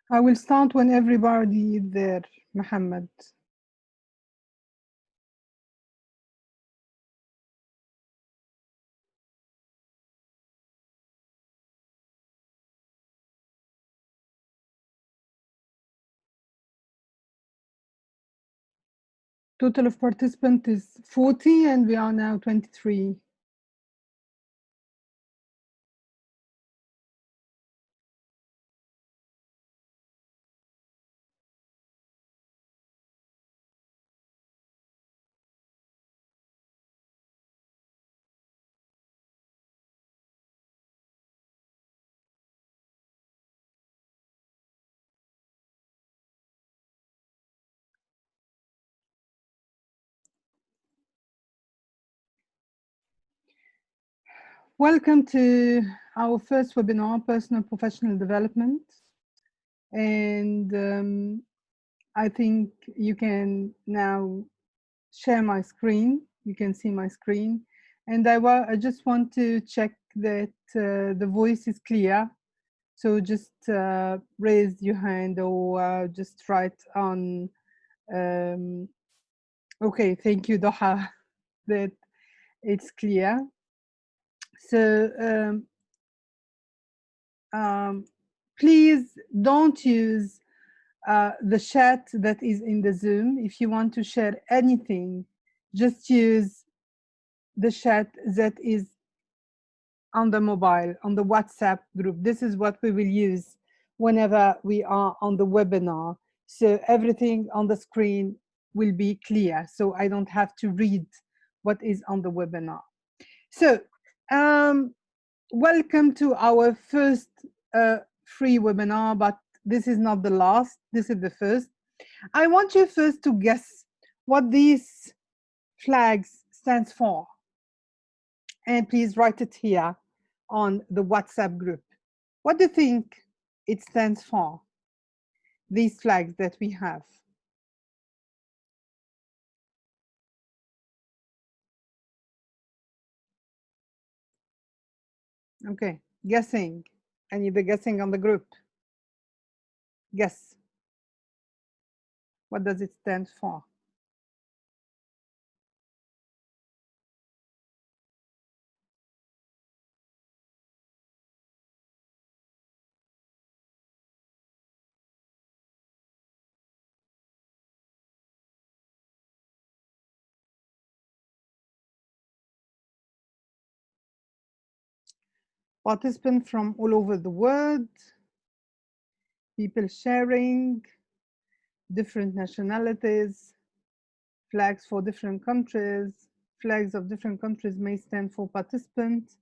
I will start when everybody is there, Muhammad. Total of participants is 40 and we are now 23. Welcome to our first webinar, Personal Professional Development. And I think you can now share my screen. You can see my screen. And I just want to check that the voice is clear. So just raise your hand or just write on. Okay, thank you, Doha, that it's clear. So please don't use the chat that is in the Zoom. If you want to share anything, just use the chat that is on the mobile, on the WhatsApp group. This is what we will use whenever we are on the webinar. So everything on the screen will be clear. So I don't have to read what is on the webinar. So welcome to our first free webinar, but this is not the last, this is the first. I want you first to guess what these flags stands for. And please write it here on the WhatsApp group. What do you think it stands for, these flags that we have? Okay, guessing. I need the guessing on the group. Guess. What does it stand for? Participants from all over the world, people sharing, different nationalities, flags for different countries. Flags of different countries may stand for participants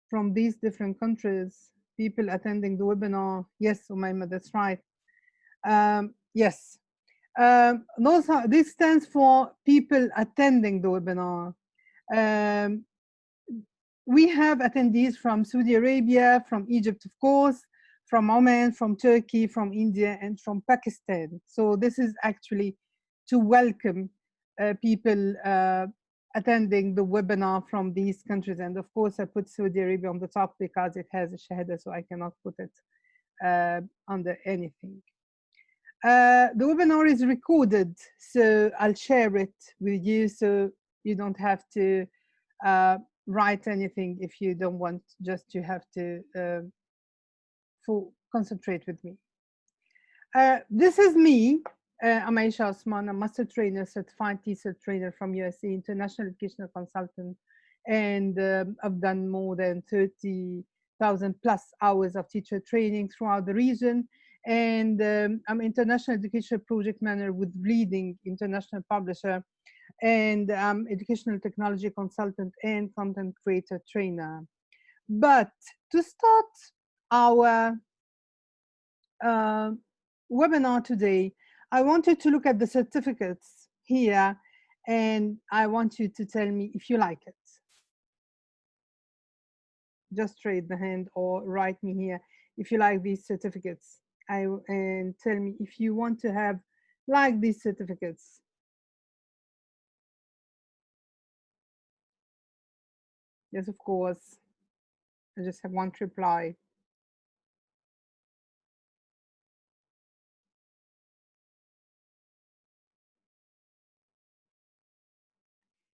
from these different countries, people attending the webinar. Yes, Umayma, that's right. Yes. This stands for people attending the webinar. We have attendees from Saudi Arabia, from Egypt, of course, from Oman, from Turkey, from India, and from Pakistan. So this is actually to welcome people attending the webinar from these countries. And of course, I put Saudi Arabia on the top because it has a shahada, so I cannot put it under anything. The webinar is recorded, so I'll share it with you so you don't have to write anything if you don't want, just you have to concentrate with me. This is me. I'm Aisha Osman, a master trainer, certified teacher trainer from USA, international educational consultant, and I've done more than 30,000 plus hours of teacher training throughout the region. And I'm international education project manager with leading international publisher, and I'm educational technology consultant and content creator trainer. But to start our webinar today, I want you to look at the certificates here, and I want you to tell me if you like it. Just raise the hand or write me here if you like these certificates. And tell me if you want to have like these certificates. Yes, of course. I just have one reply.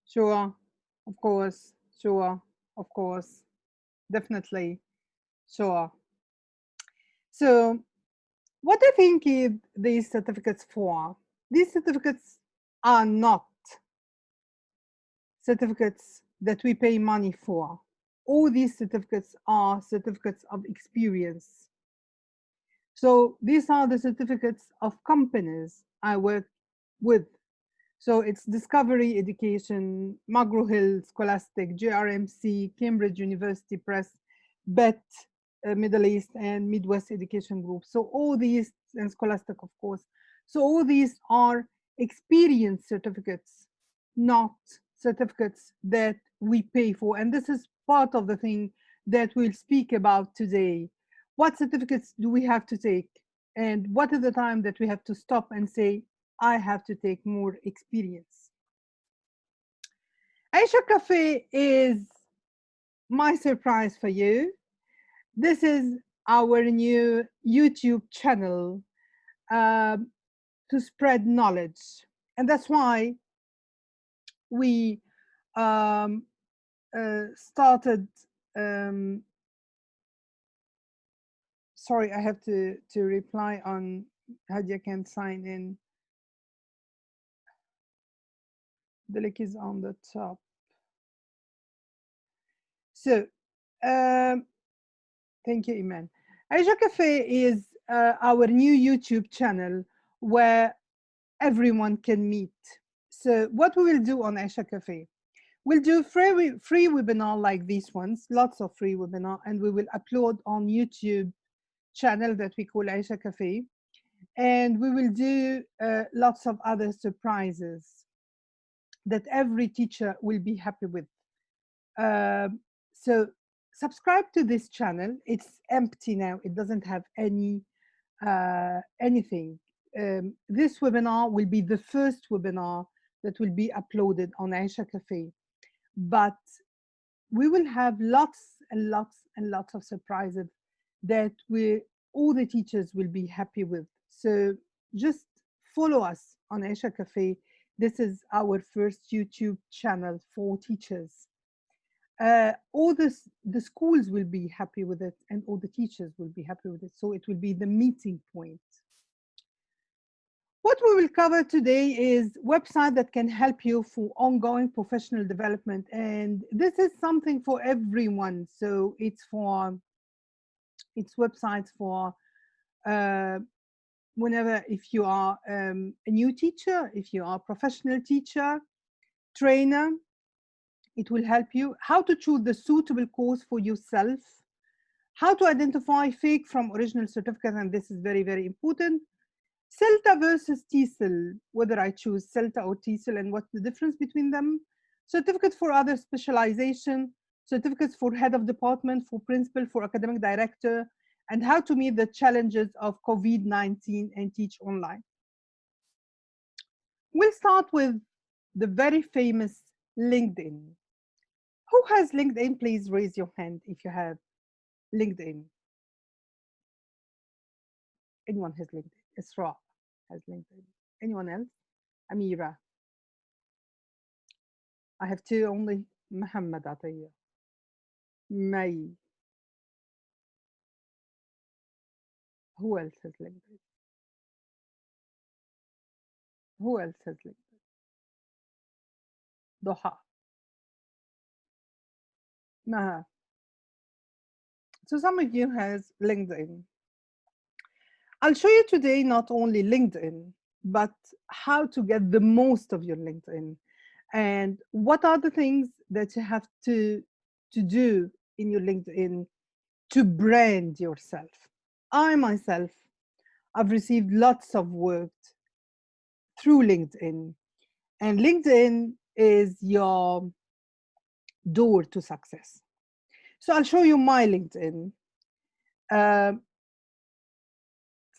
Sure, of course, sure, of course, definitely, sure. So, what I think is these certificates for? These certificates are not certificates that we pay money for. All these certificates are certificates of experience. So these are the certificates of companies I work with. So it's Discovery Education, McGraw Hill, Scholastic, JRMC, Cambridge University Press, BET, Middle East and Midwest Education Group. So all these, and Scholastic, of course. So all these are experience certificates, not certificates that we pay for. And this is part of the thing that we'll speak about today. What certificates do we have to take? And what is the time that we have to stop and say, I have to take more experience? Aisha Cafe is my surprise for you. This is our new YouTube channel um, to spread knowledge. And that's why we um, started. Um, sorry, I have to reply on Hadia can sign in. The link is on the top. So, um, thank you, Iman. Aisha Cafe is our new YouTube channel where everyone can meet. So, what we will do on Aisha Cafe? We'll do free webinar like these ones, lots of free webinar, and we will upload on YouTube channel that we call Aisha Cafe. And we will do lots of other surprises that every teacher will be happy with. Um, so subscribe to this channel. It's empty now. It doesn't have anything. This webinar will be the first webinar that will be uploaded on Aisha Cafe. But we will have lots and lots and lots of surprises that we all the teachers will be happy with. So just follow us on Aisha Cafe. This is our first YouTube channel for teachers. All the schools will be happy with it and all the teachers will be happy with it. So it will be the meeting point. What we will cover today is website that can help you for ongoing professional development. And this is something for everyone. So it's websites for uh, whenever, if you are a new teacher, if you are a professional teacher, trainer, it will help you how to choose the suitable course for yourself, how to identify fake from original certificates, and this is very, very important. CELTA versus TESOL, whether I choose CELTA or TESOL and what's the difference between them. Certificates for other specialization, certificates for head of department, for principal, for academic director, and how to meet the challenges of COVID-19 and teach online. We'll start with the very famous LinkedIn. Who has LinkedIn? Please raise your hand if you have LinkedIn. Anyone has LinkedIn? Isra has LinkedIn. Anyone else? Amira. I have two only. Muhammad Atiyah. May. Who else has LinkedIn? Who else has LinkedIn? Doha. Maha. So some of you has LinkedIn. I'll show you today not only LinkedIn, but how to get the most of your LinkedIn. And what are the things that you have to do in your LinkedIn to brand yourself. I myself, I've received lots of work through LinkedIn, and LinkedIn is your door to success. So I'll show you my LinkedIn. Uh,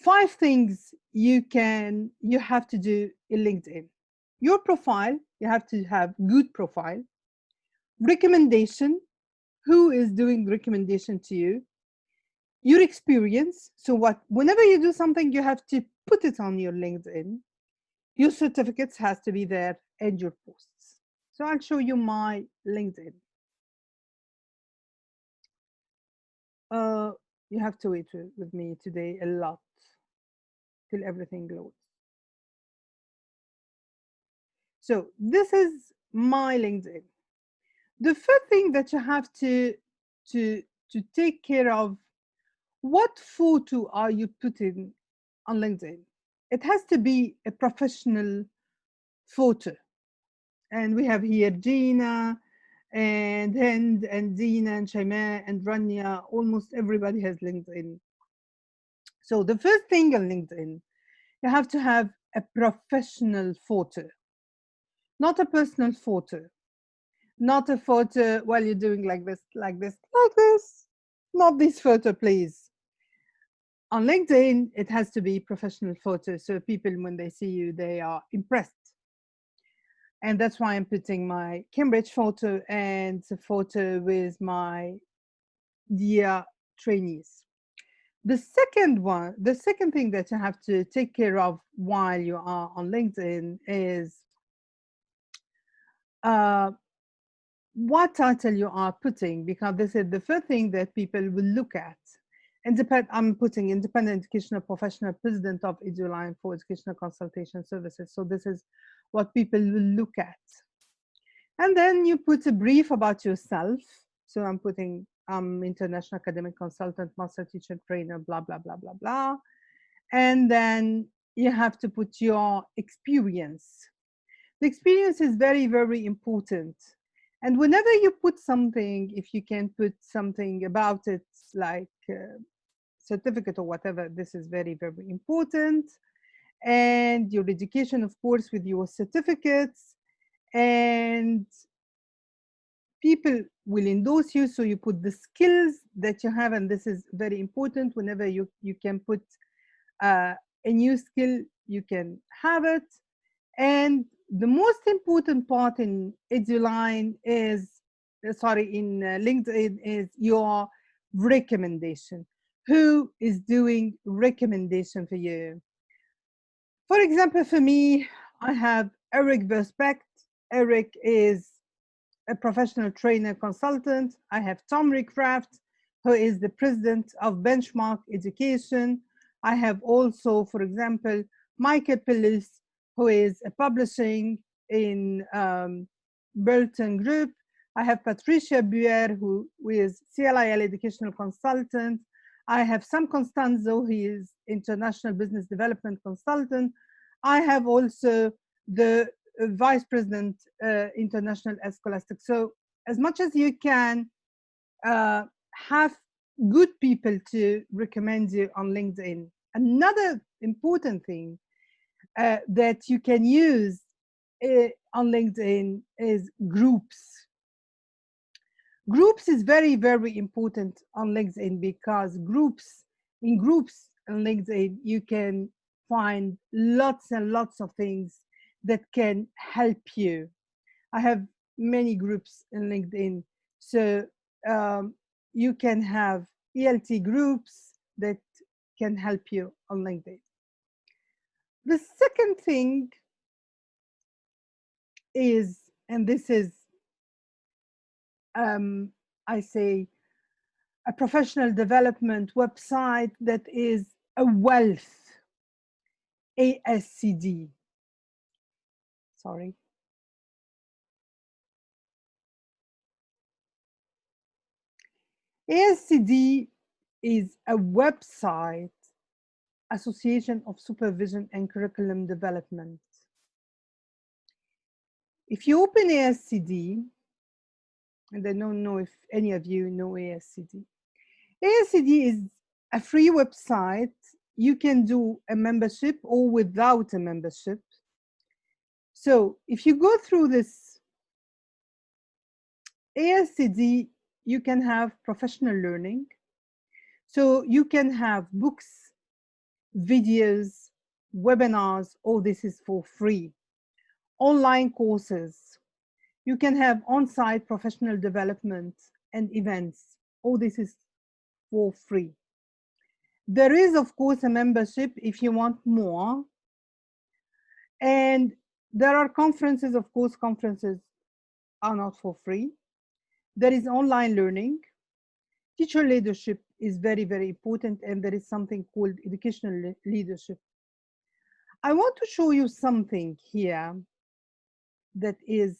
5 things you have to do in LinkedIn. Your profile, you have to have good profile. Recommendation, who is doing recommendation to you? Your experience. So whenever you do something, you have to put it on your LinkedIn. Your certificates has to be there and your posts. So I'll show you my LinkedIn. Uh, you have to wait with me today a lot till everything loads. So this is my LinkedIn. The first thing that you have to to take care of, what photo are you putting on LinkedIn? It has to be a professional photo. And we have here Gina and Hind and Dina and Shaima and Rania. Almost everybody has LinkedIn. So the first thing on LinkedIn, you have to have a professional photo, not a personal photo, not a photo while you're doing like this, like this, like this. Not this photo, please. On LinkedIn, it has to be professional photo, so people, when they see you, they are impressed. And that's why I'm putting my Cambridge photo and the photo with my dear trainees. The second thing that you have to take care of while you are on LinkedIn is uh, what title you are putting, because this is the first thing that people will look at. I'm putting independent educational professional, president of eduline for educational consultation services. So this is what people will look at. And then you put a brief about yourself. So I'm putting international academic consultant, master teacher, trainer, blah, blah, blah, blah, blah. And then you have to put your experience. The experience is very, very important. And whenever you put something, if you can put something about it, like certificate or whatever, this is very, very important. And your education, of course, with your certificates. And people will endorse you, so you put the skills that you have, and this is very important. Whenever you can put a new skill, you can have it. And the most important part in eduline is in LinkedIn is your recommendation. Who is doing recommendation for you? For example, for me, I have Eric Verspect. Eric is a professional trainer consultant. I have Tom Rickcraft, who is the president of Benchmark Education. I have also, for example, Michael Pillis, who is a publishing in Burton Group. I have Patricia Buer, who is CLIL educational consultant. I have Sam Constanzo, he is international business development consultant. I have also the vice president international at Scholastic. So as much as you can have good people to recommend you on LinkedIn. Another important thing that you can use on LinkedIn is groups. Groups is very, very important on LinkedIn, because in groups on LinkedIn, you can find lots and lots of things that can help you. I have many groups in LinkedIn. So you can have ELT groups that can help you on LinkedIn. The second thing is, and this is, I say, a professional development website that is a wealth, ASCD. Sorry. ASCD is a website, Association of Supervision and Curriculum Development. If you open ASCD, and I don't know if any of you know ASCD. ASCD is a free website. You can do a membership or without a membership. So if you go through this ASCD, you can have professional learning. So you can have books, videos, webinars, all this is for free. Online courses. You can have on-site professional development and events. All this is for free. There is, of course, a membership if you want more. And there are conferences, of course, conferences are not for free. There is online learning. Teacher leadership is very, very important, and there is something called educational leadership. I want to show you something here that is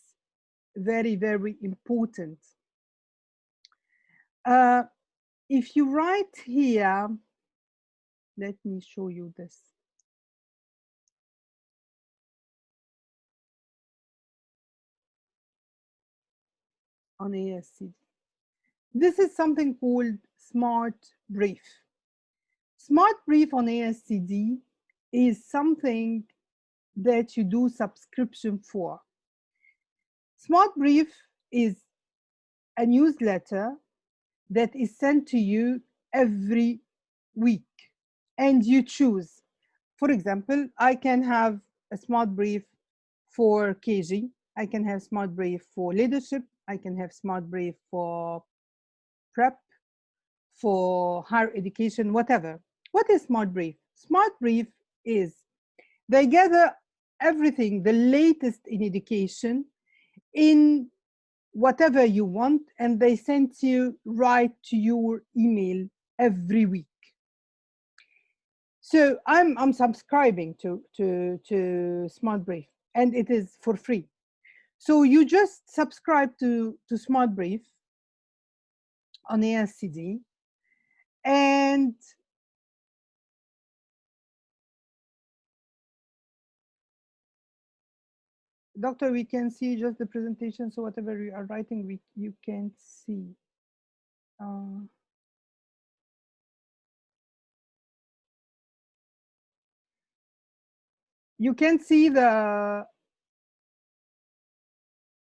very, very important. Uh, if you write here, let me show you this. On ASCD. This is something called Smart Brief. Smart Brief on ASCD is something that you do subscription for. Smart Brief is a newsletter that is sent to you every week, and you choose. For example, I can have a smart brief for KG. I can have smart brief for leadership. I can have smart brief for prep, for higher education, whatever. What is smart brief? Smart brief is they gather everything, the latest in education, in whatever you want, and they send you right to your email every week. So I'm subscribing to Smart Brief, and it is for free. So you just subscribe to Smart Brief on ASCD, and Doctor, we can see just the presentation. So whatever you are writing, you can't see. You can see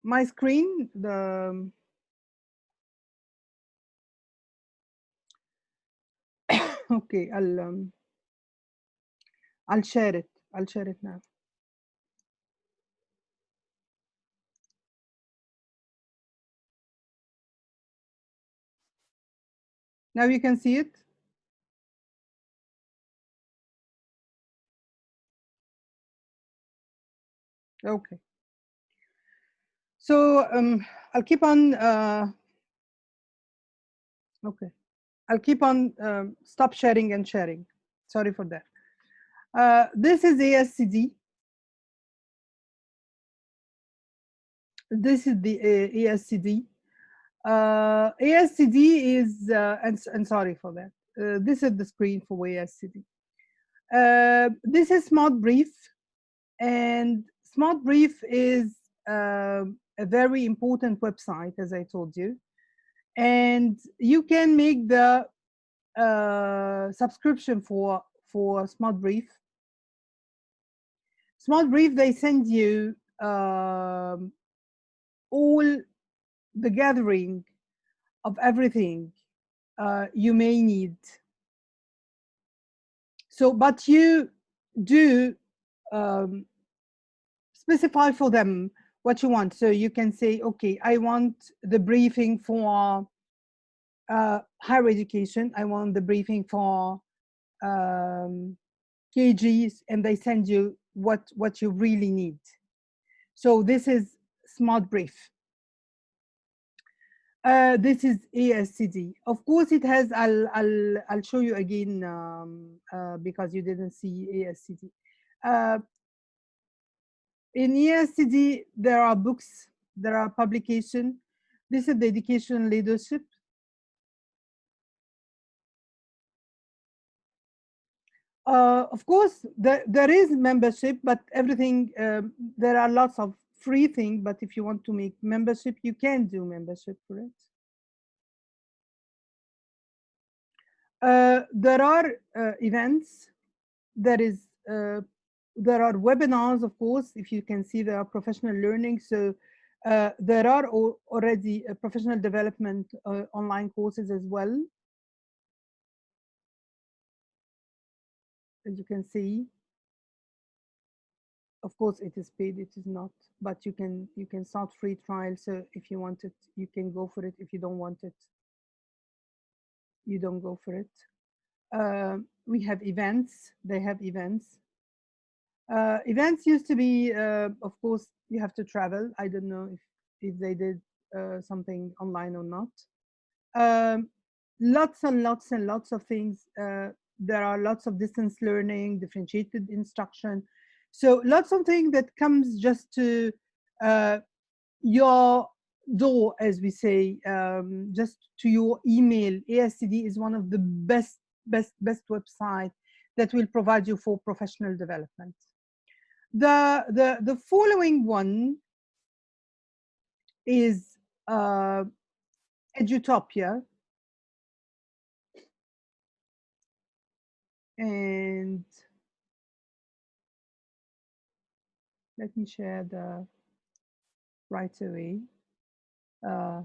my screen. Okay, I'll share it. I'll share it now. Now you can see it. Okay. So I'll keep on. Okay, I'll keep on. Stop sharing and sharing. Sorry for that. This is ASCD. This is the ASCD. ASCD is, and sorry for that. This is the screen for ASCD. This is Smart Brief, and Smart Brief is a very important website, as I told you, and you can make the subscription for Smart Brief. Smart Brief, they send you all the gathering of everything you may need. So, but you do specify for them what you want. So you can say, okay, I want the briefing for higher education. I want the briefing for KGs, and they send you what you really need. So this is Smart Brief. This is ASCD. Of course, it has. I'll show you again because you didn't see ASCD. In ASCD, there are books, there are publications. This is the education leadership. Of course, there is membership, but everything, there are lots of free things, but if you want to make membership, you can do membership for it. There are events, there are webinars, of course, if you can see there are professional learning. So there are already professional development online courses as well. As you can see, of course it is paid, it is not, but you can start free trial. So if you want it, you can go for it. If you don't want it, you don't go for it. We have events, they have events. Events used to be, of course, you have to travel. I don't know if they did something online or not. Um, Lots and lots and lots of things. There are lots of distance learning, differentiated instruction. So lots of things that comes just to uh, your door, as we say, just to your email. ASCD is one of the best website that will provide you for professional development. The following one is Edutopia, and let me share the right away. Uh,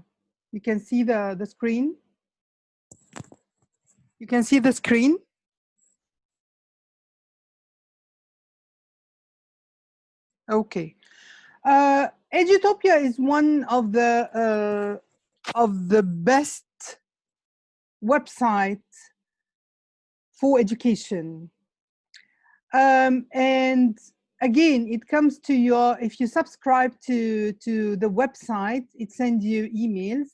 you can see the screen. You can see the screen. Okay. Edutopia is one of the best websites for education. And again, it comes to your, if you subscribe to the website, it sends you emails.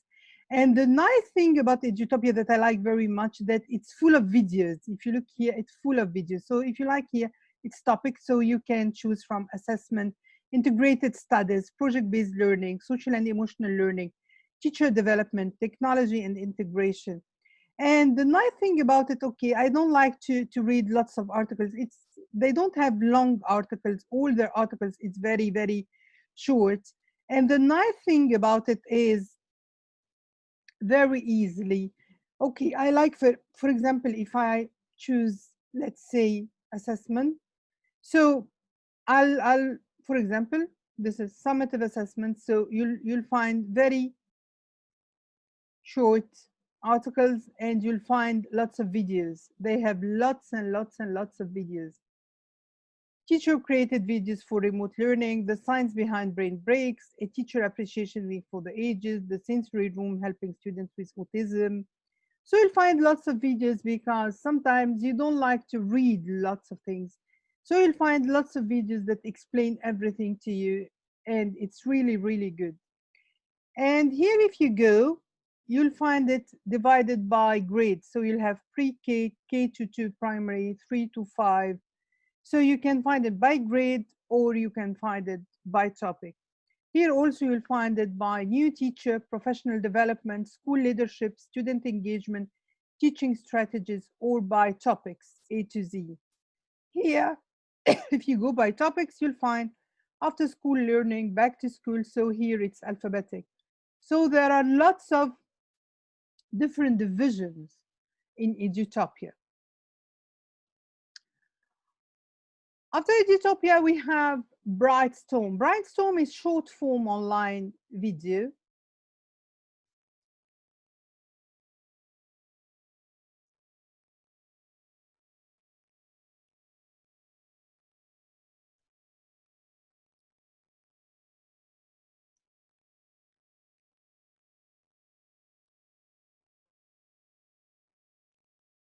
And the nice thing about Edutopia that I like very much, that it's full of videos. If you look here, it's full of videos. So if you like here, it's topic, so you can choose from assessment, integrated studies, project-based learning, social and emotional learning, teacher development, technology and integration. And the nice thing about it, okay, I don't like to read lots of articles. They don't have long articles. All their articles, it's very short. And the nice thing about it is very easily. Okay, I like, for example, if I choose, let's say, assessment. So I'll for example, this is summative assessment. So you'll find very short articles, and you'll find lots of videos. They have lots and lots and lots of videos. Teacher created videos for remote learning, the science behind brain breaks, a teacher appreciation week for the ages, the sensory room helping students with autism. So you'll find lots of videos, because sometimes you don't like to read lots of things. So you'll find lots of videos that explain everything to you, and it's really good. And here, if you go, you'll find it divided by grades. So you'll have pre-K, K to 2 primary, 3 to 5. So you can find it by grade, or you can find it by topic. Here also you'll find it by new teacher, professional development, school leadership, student engagement, teaching strategies, or by topics, A to Z. Here, if you go by topics, you'll find after school learning, back to school. So here it's alphabetic. So there are lots of different divisions in Edutopia. After Edutopia, we have Brightstorm. Brightstorm is short form online video.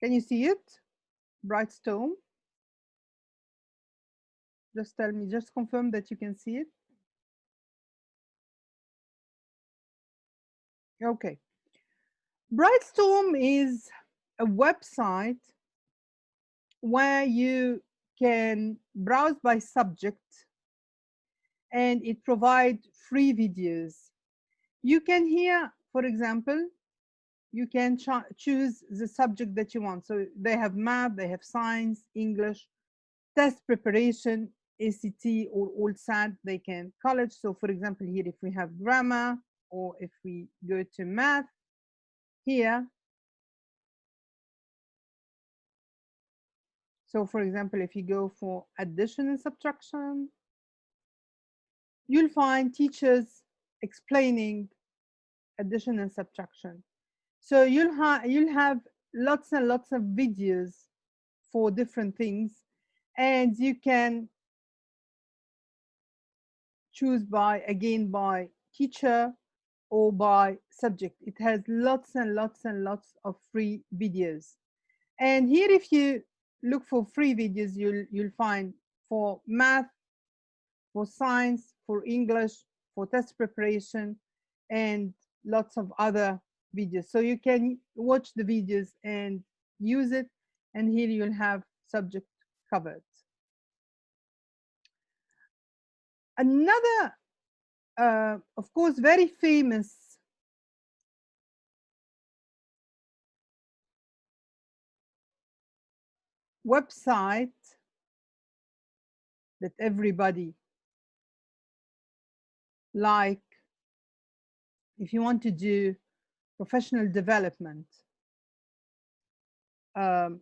Can you see it? Brightstorm. Just tell me, just confirm that you can see it. Okay. Brightstorm is a website where you can browse by subject, and it provides free videos. You can here, for example, you can choose the subject that you want. So they have math, they have science, English, test preparation, ACT or OLSAT, they can college. So for example, here, if we have grammar, or if we go to math, here. So for example, if you go for addition and subtraction, you'll find teachers explaining addition and subtraction. So you'll have lots and lots of videos for different things, and you can choose by, again, by teacher or by subject. It has lots and lots and lots of free videos. And here, if you look for free videos, you'll find for math, for science, for English, for test preparation, and lots of other videos. So you can watch the videos and use it, and here you'll have subject covered. Another, of course, very famous website that everybody like, if you want to do professional development, um,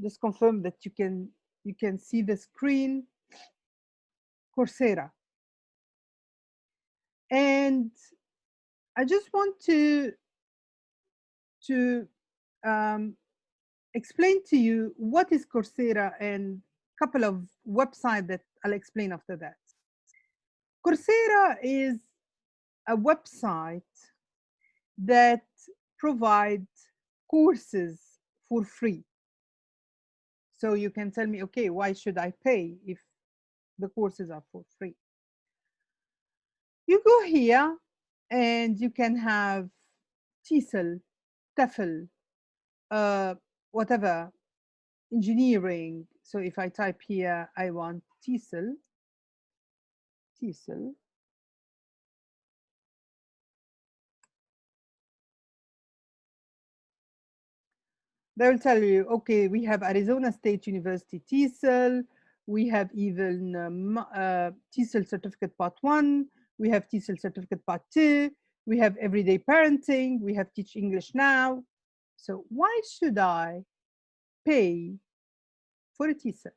just confirm that you can see the screen. Coursera. And I just want to um, explain to you what is Coursera and a couple of websites that I'll explain after that. Coursera is a website that provides courses for free. So you can tell me, okay, why should I pay if the courses are for free? You go here and you can have TESOL, TEFL, whatever, engineering. So if I type here, I want TESOL, TESOL, they will tell you, okay, we have Arizona State University TESOL, we have even TESOL Certificate Part 1, we have TESOL Certificate Part 2, we have Everyday Parenting, we have Teach English Now. So why should I pay for a TESOL?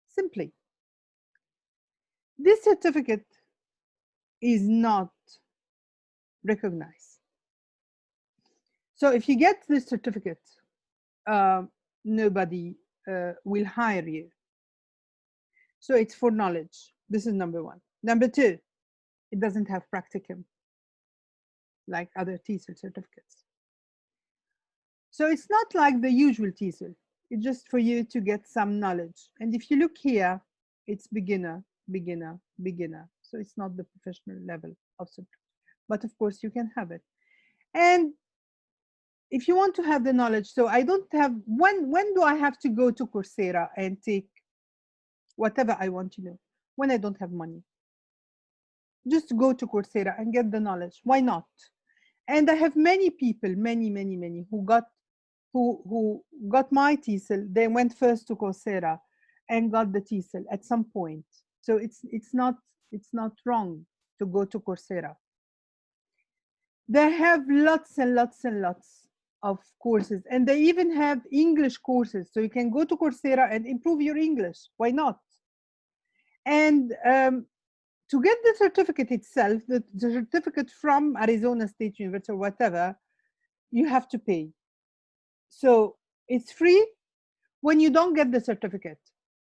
Simply, this certificate is not recognized. So if you get this certificate, nobody will hire you. So it's for knowledge. This is number one. Number two, it doesn't have practicum like other TESOL certificates. So it's not like the usual TESOL. It's just for you to get some knowledge. And if you look here, it's beginner, beginner, beginner. So it's not the professional level of certificate. But of course, you can have it. And if you want to have the knowledge, so I don't have, when do I have to go to Coursera and take whatever I want to know? When I don't have money. Just go to Coursera and get the knowledge. Why not? And I have many people, many who got my TESOL. They went first to Coursera and got the TESOL at some point. So it's not wrong to go to Coursera. They have lots and lots and lots of courses, and they even have English courses. So you can go to Coursera and improve your English. Why not? And to get the certificate itself, the certificate from Arizona State University or whatever, you have to pay. So it's free when you don't get the certificate,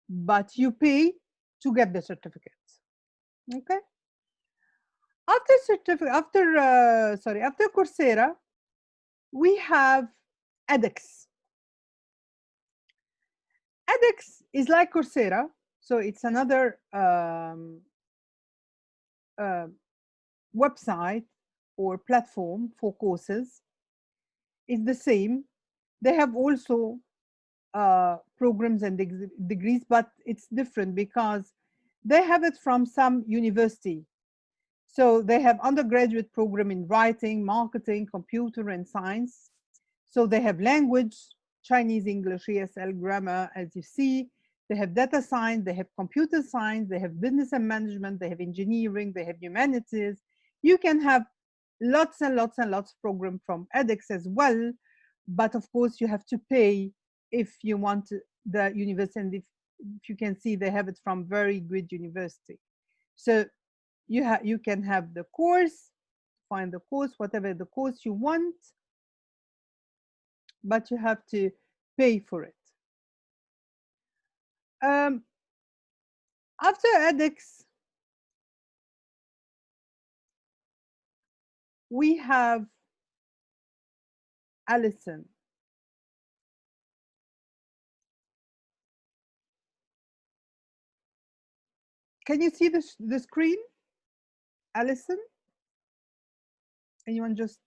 but you pay to get the certificate. Okay. After Coursera, we have edX. edX is like Coursera, so it's another website or platform for courses. It's the same. They have also programs and degrees, but it's different because they have it from some university. So they have undergraduate program in writing, marketing, computer, and science. So they have language, Chinese, English, ESL, grammar, as you see. They have data science, they have computer science, they have business and management, they have engineering, they have humanities. You can have lots and lots and lots of program from edX as well. But of course, you have to pay if you want the university. And if you can see, they have it from very good university. So you can have the course, find the course, whatever the course you want, but you have to pay for it. After edX, we have Allison. Can you see the screen, Alison? Anyone just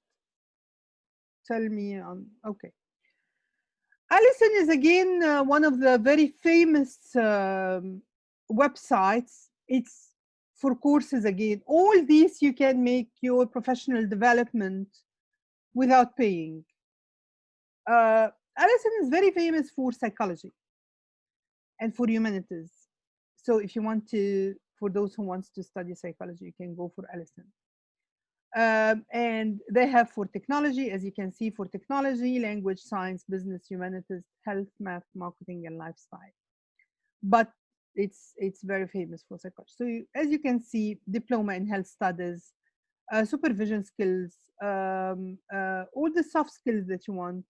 tell me? Okay. Alison is again one of the very famous websites. It's for courses again. All these you can make your professional development without paying. Alison is very famous for psychology and for humanities. So if you want to, for those who wants to study psychology, you can go for Alison. And they have for technology, as you can see, for technology, language, science, business, humanities, health, math, marketing, and lifestyle. But it's very famous for psychology. So as you can see, diploma in health studies, supervision skills, all the soft skills that you want,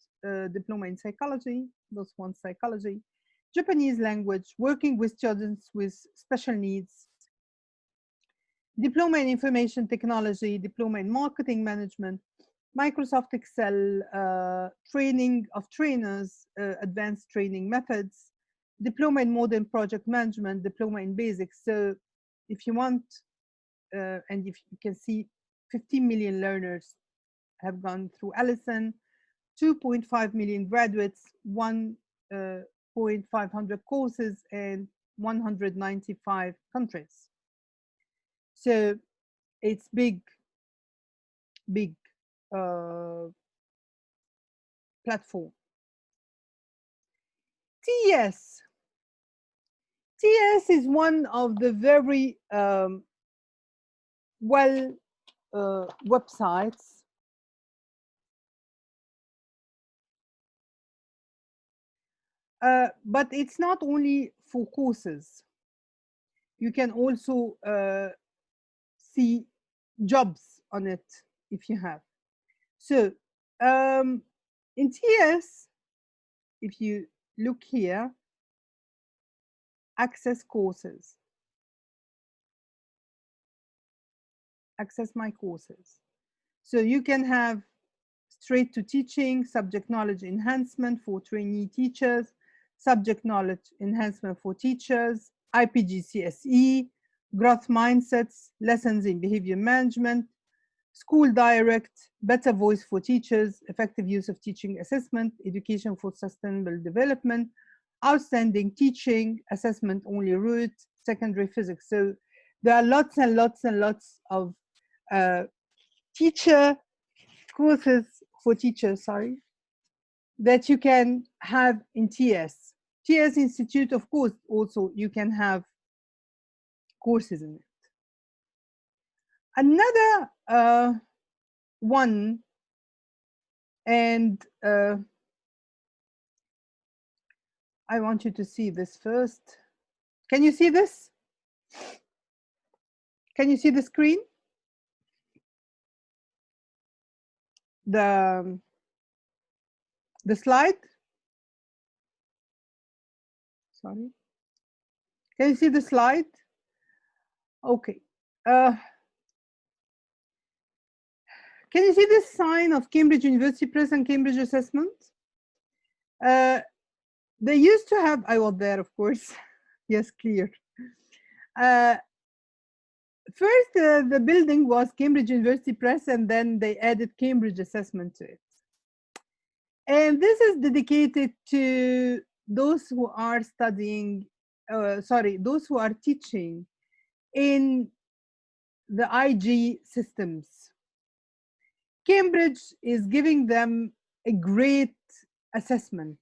diploma in psychology, those want psychology, Japanese language, working with students with special needs, diploma in information technology, diploma in marketing management, Microsoft Excel, training of trainers, advanced training methods, diploma in modern project management, diploma in basics. So if you want, and if you can see 15 million learners have gone through Alison, 2.5 million graduates, 1.500 courses, and 195 countries. So it's big platform. TS. TS is one of the very well websites. But it's not only for courses. You can also see jobs on it if you have. So in TS, if you look here, access courses, access my courses. So you can have straight to teaching, subject knowledge enhancement for trainee teachers, subject knowledge enhancement for teachers, IPGCSE, growth mindsets, lessons in behavior management, school direct, better voice for teachers, effective use of teaching assessment, education for sustainable development, outstanding teaching, assessment only route, secondary physics. So there are lots and lots and lots of teacher courses for teachers, sorry, that you can have in TS. TS Institute, of course, also you can have courses in it. Another one, and I want you to see this first. Can you see this? Can you see the screen? The slide? Sorry. Can you see the slide? Okay. Can you see this sign of Cambridge University Press and Cambridge Assessment? They used to have, I was there, of course. Yes, clear. First, the building was Cambridge University Press, and then they added Cambridge Assessment to it. And this is dedicated to those who are studying, those who are teaching in the IG systems. Cambridge is giving them a great assessment.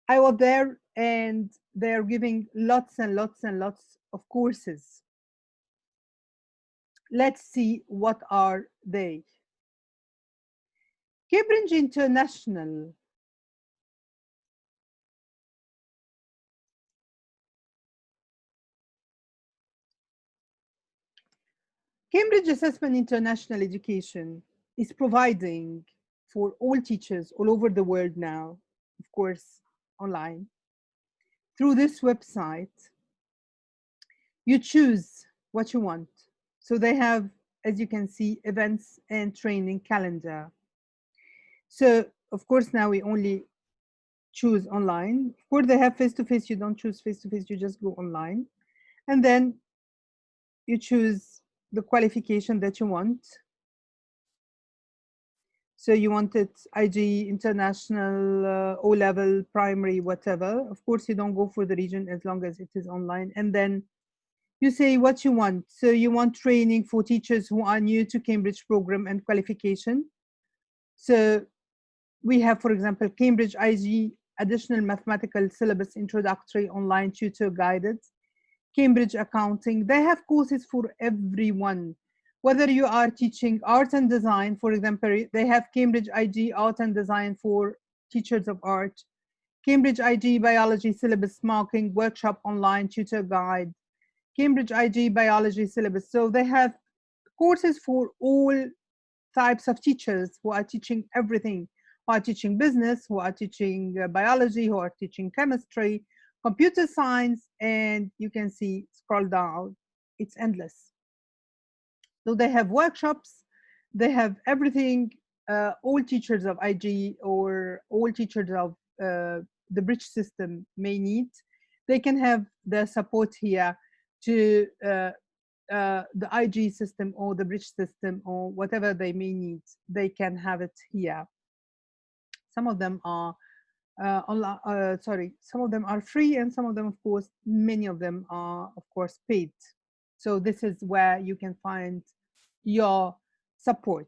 I was there, and they're giving lots and lots and lots of courses. Let's see what are they. Cambridge International. Cambridge Assessment International Education is providing for all teachers all over the world now, of course, online. Through this website, you choose what you want. So they have, as you can see, events and training calendar. So of course, now we only choose online. Of course, they have face-to-face. You don't choose face-to-face, you just go online. And then you choose the qualification that you want. So you want it IG, international, O level, primary, whatever. Of course, you don't go for the region as long as it is online. And then you say what you want. So you want training for teachers who are new to Cambridge program and qualification. So we have, for example, Cambridge IG additional mathematical syllabus introductory online tutor guided, Cambridge accounting. They have courses for everyone. Whether you are teaching art and design, for example, they have Cambridge IG art and design for teachers of art, Cambridge IG biology syllabus marking workshop online tutor guide, Cambridge IG biology syllabus. So they have courses for all types of teachers who are teaching everything, who are teaching business, who are teaching biology, who are teaching chemistry, computer science, and you can see, scroll down, it's endless. So they have workshops, they have everything, all teachers of IG or all teachers of the bridge system may need. They can have the support here to the IG system or the bridge system or whatever they may need, they can have it here. Some of them are some of them are free, and some of them, of course, many of them are, of course, paid. So this is where you can find your support.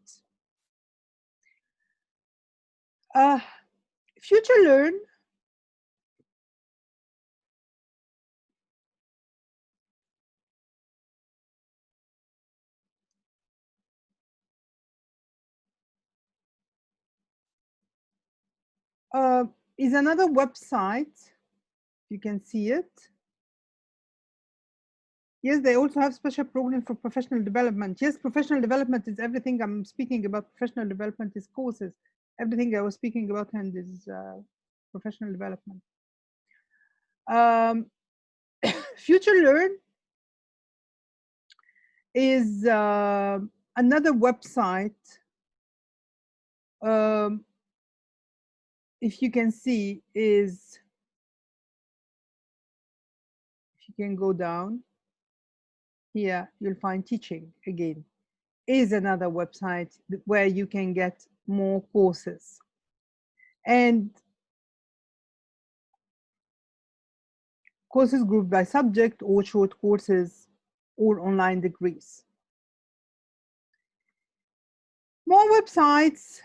Uh, Future Learn uh, is another website. You can see it. Yes, they also have special programs for professional development. Yes, professional development is everything I'm speaking about. Professional development is courses. Everything I was speaking about and is professional development. Um, Future Learn is another website. Um, if you can see, is if you can go down here, you'll find teaching again. Is another website where you can get more courses. And courses grouped by subject or short courses or online degrees. More websites.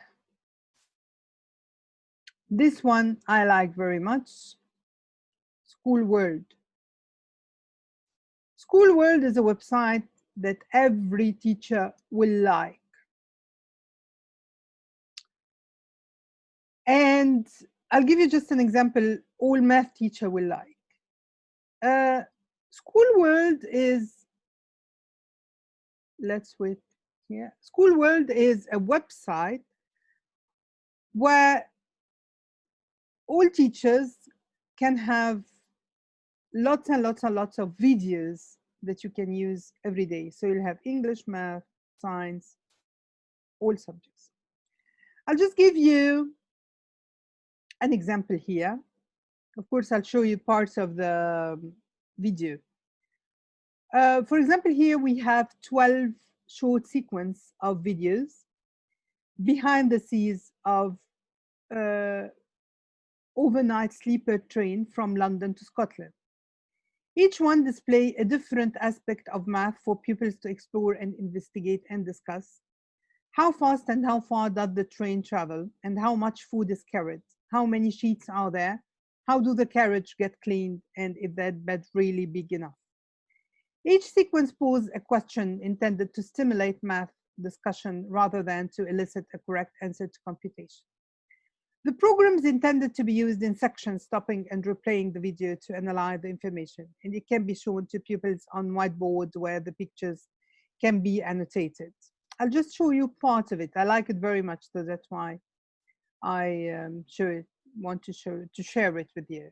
This one I like very much. School World. School World is a website that every teacher will like. And I'll give you just an example all math teacher will like. School World is, let's wait here. School World is a website where all teachers can have lots and lots and lots of videos that you can use every day. So you'll have English, math, science, all subjects. I'll just give you an example here. Of course, I'll show you parts of the video. For example, here we have 12 short sequence of videos behind the scenes of uh, overnight sleeper train from London to Scotland. Each one display a different aspect of math for pupils to explore and investigate and discuss. How fast and how far does the train travel, and how much food is carried? How many sheets are there? How do the carriage get cleaned, and is that bed really big enough? Each sequence poses a question intended to stimulate math discussion rather than to elicit a correct answer to computation. The program is intended to be used in sections, stopping and replaying the video to analyze the information, and it can be shown to pupils on whiteboard where the pictures can be annotated. I'll just show you part of it. I like it very much, so that's why I want to share it with you.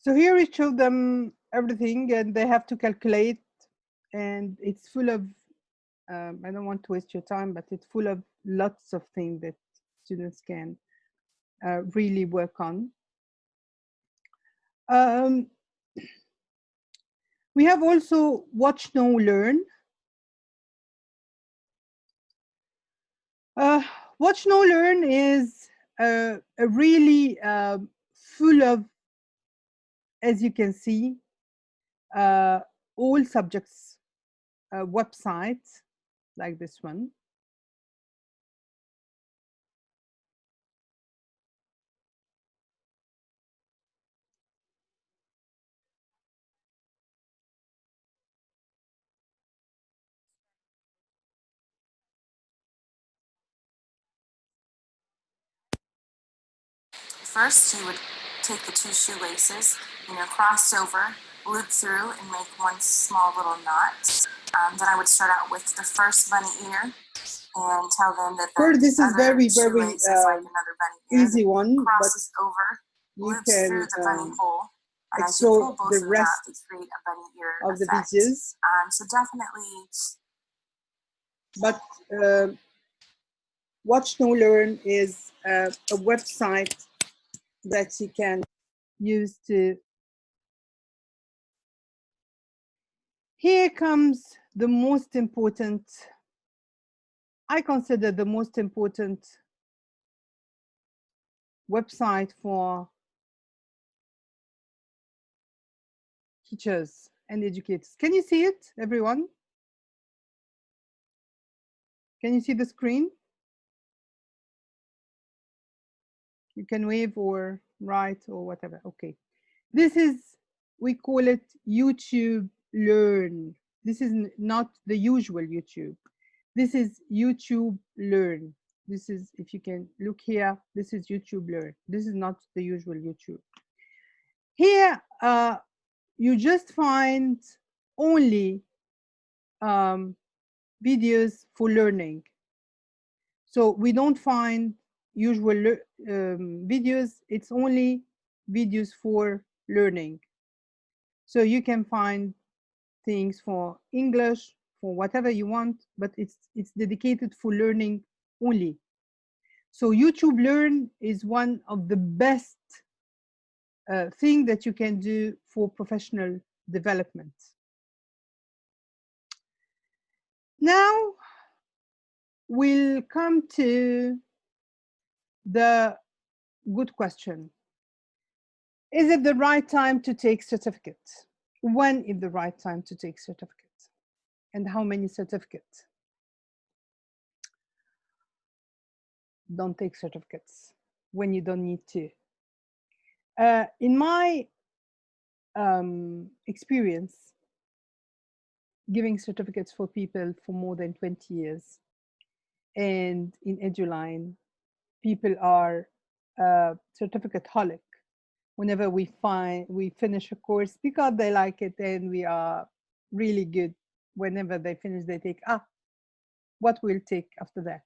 So here we show them everything, and they have to calculate, and it's full of, I don't want to waste your time, but it's full of lots of things that students can really work on. We have also watch, know, learn. Watch, know, learn is a really full of, as you can see, all subjects websites like this one. First, you would take the two shoelaces, cross over, loop through, and make one small little knot. Then I would start out with the first bunny ear and tell them that Of course, this is very, very shoelace is like another bunny ear easy that one, but crosses over, you loops through can the bunny hole. And as you explore pull both the of them out, rest they create a bunny ear of the effect. videos. So definitely. But Watch, Know, Learn is a website that you can use to. Here comes the most important, I consider the most important website for teachers and educators. Can you see it, everyone? Can you see the screen? You can wave or write or whatever. Okay. This is, we call it YouTube Learn. This is not the usual YouTube. This is YouTube Learn. This is, if you can look here, this is YouTube Learn. This is not the usual YouTube. Here, you just find only videos for learning. So we don't find usual videos, it's only videos for learning. So you can find things for English, for whatever you want, but it's dedicated for learning only. So YouTube Learn is one of the best thing that you can do for professional development. Now we'll come to the good question. Is it the right time to take certificates? When is the right time to take certificates? And how many certificates? Don't take certificates when you don't need to. In my experience, giving certificates for people for more than 20 years, and in eduline, people are certificate holic. Whenever we finish a course because they like it, and we are really good. Whenever they finish, they take, what we'll take after that.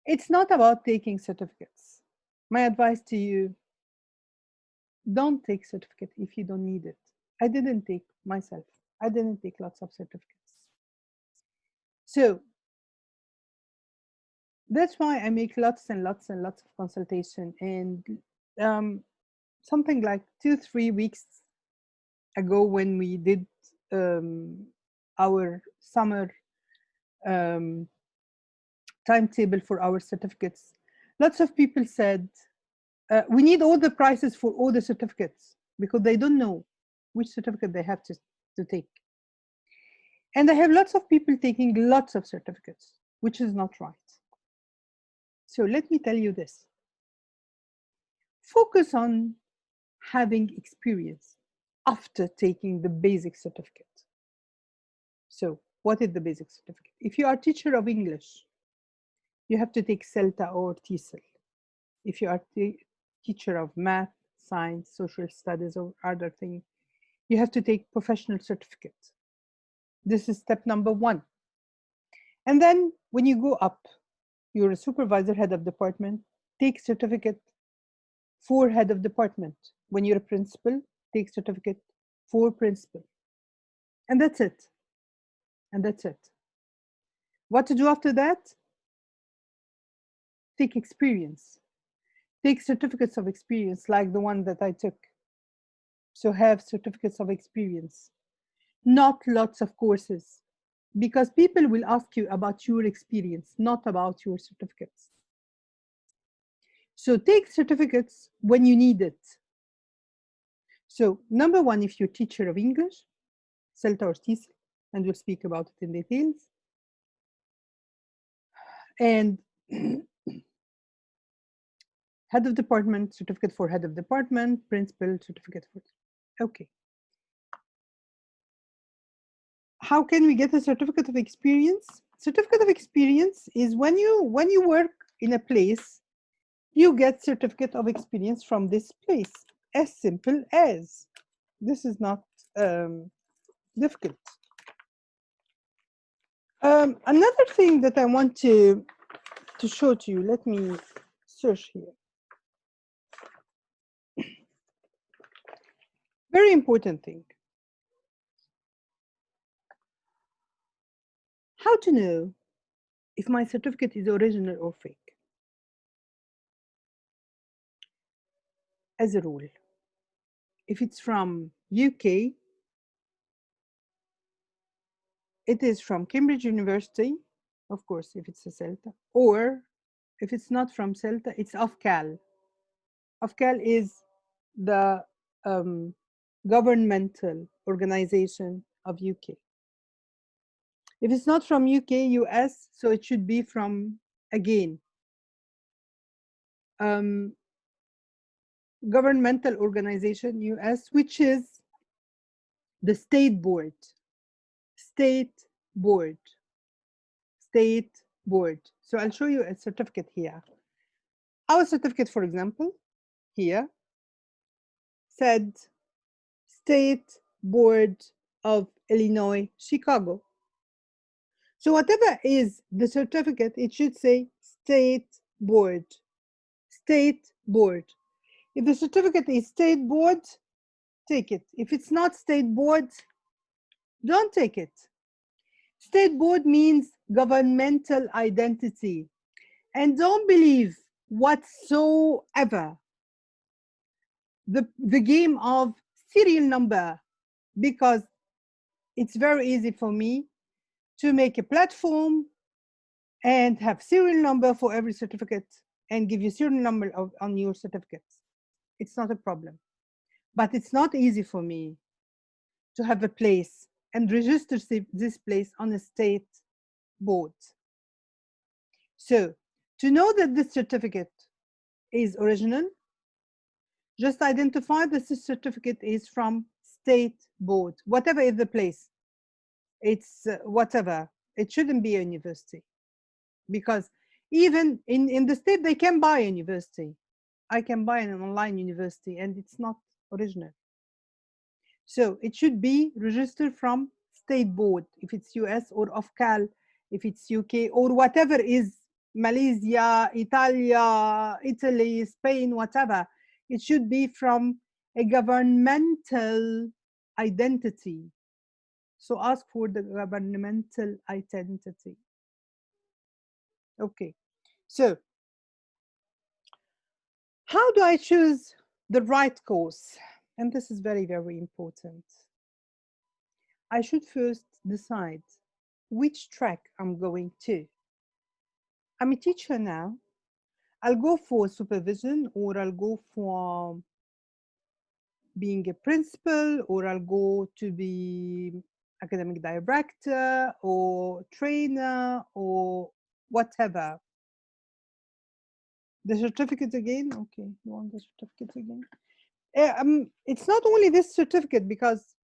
It's not about taking certificates. My advice to you, don't take certificate if you don't need it. I didn't take myself. I didn't take lots of certificates. So that's why I make lots and lots and lots of consultation. And something like 2-3 weeks ago, when we did our summer timetable for our certificates, lots of people said, we need all the prices for all the certificates, because they don't know which certificate they have to take. And I have lots of people taking lots of certificates, which is not right. So let me tell you this. Focus on having experience after taking the basic certificate. So what is the basic certificate? If you are a teacher of English, you have to take CELTA or TESOL. If you are a teacher of math, science, social studies, or other things, you have to take professional certificate. This is step number 1. And then when you go up, you're a supervisor, head of department, take certificate for head of department. When you're a principal, take certificate for principal. And that's it. And that's it. What to do after that? Take experience. Take certificates of experience like the one that I took. So have certificates of experience, not lots of courses, because people will ask you about your experience, not about your certificates. So take certificates when you need it. So number one, if you're teacher of English, CELTA or TESOL, and we'll speak about it in details. And head of department, certificate for head of department, principal, certificate for, okay. How can we get a certificate of experience? Certificate of experience is when you work in a place, you get certificate of experience from this place. As simple as. This is not difficult. Another thing that I want to show to you, let me search here. Very important thing. How to know if my certificate is original or fake? As a rule, if it's from UK, it is from Cambridge University, of course, if it's a CELTA, or if it's not from CELTA, it's Ofcal. Ofcal is the governmental organization of UK. If it's not from UK, US, so it should be from, again, governmental organization, US, which is the state board. State board. State board. So I'll show you a certificate here. Our certificate, for example, here said State Board of Illinois, Chicago. So whatever is the certificate, it should say State Board. State Board. If the certificate is State Board, take it. If it's not State Board, don't take it. State Board means governmental identity. And don't believe whatsoever the game of serial number, because it's very easy for me to make a platform and have serial number for every certificate and give you serial number on your certificates. It's not a problem. But it's not easy for me to have a place and register this place on a state board. So to know that this certificate is original, just identify that this certificate is from state board, whatever is the place. It's whatever. It shouldn't be a university, because even in the state, they can buy a university. I can buy an online university and it's not original. So it should be registered from state board, if it's US, or Ofcal, if it's UK, or whatever is Malaysia, Italy, Spain, whatever. It should be from a governmental identity. So ask for the governmental identity. Okay, so how do I choose the right course? And this is very, very important. I should first decide which track I'm going to. I'm a teacher now. I'll go for supervision, or I'll go for being a principal, or I'll go to be academic director or trainer or whatever. The certificate again? Okay, you want the certificate again? It's not only this certificate, because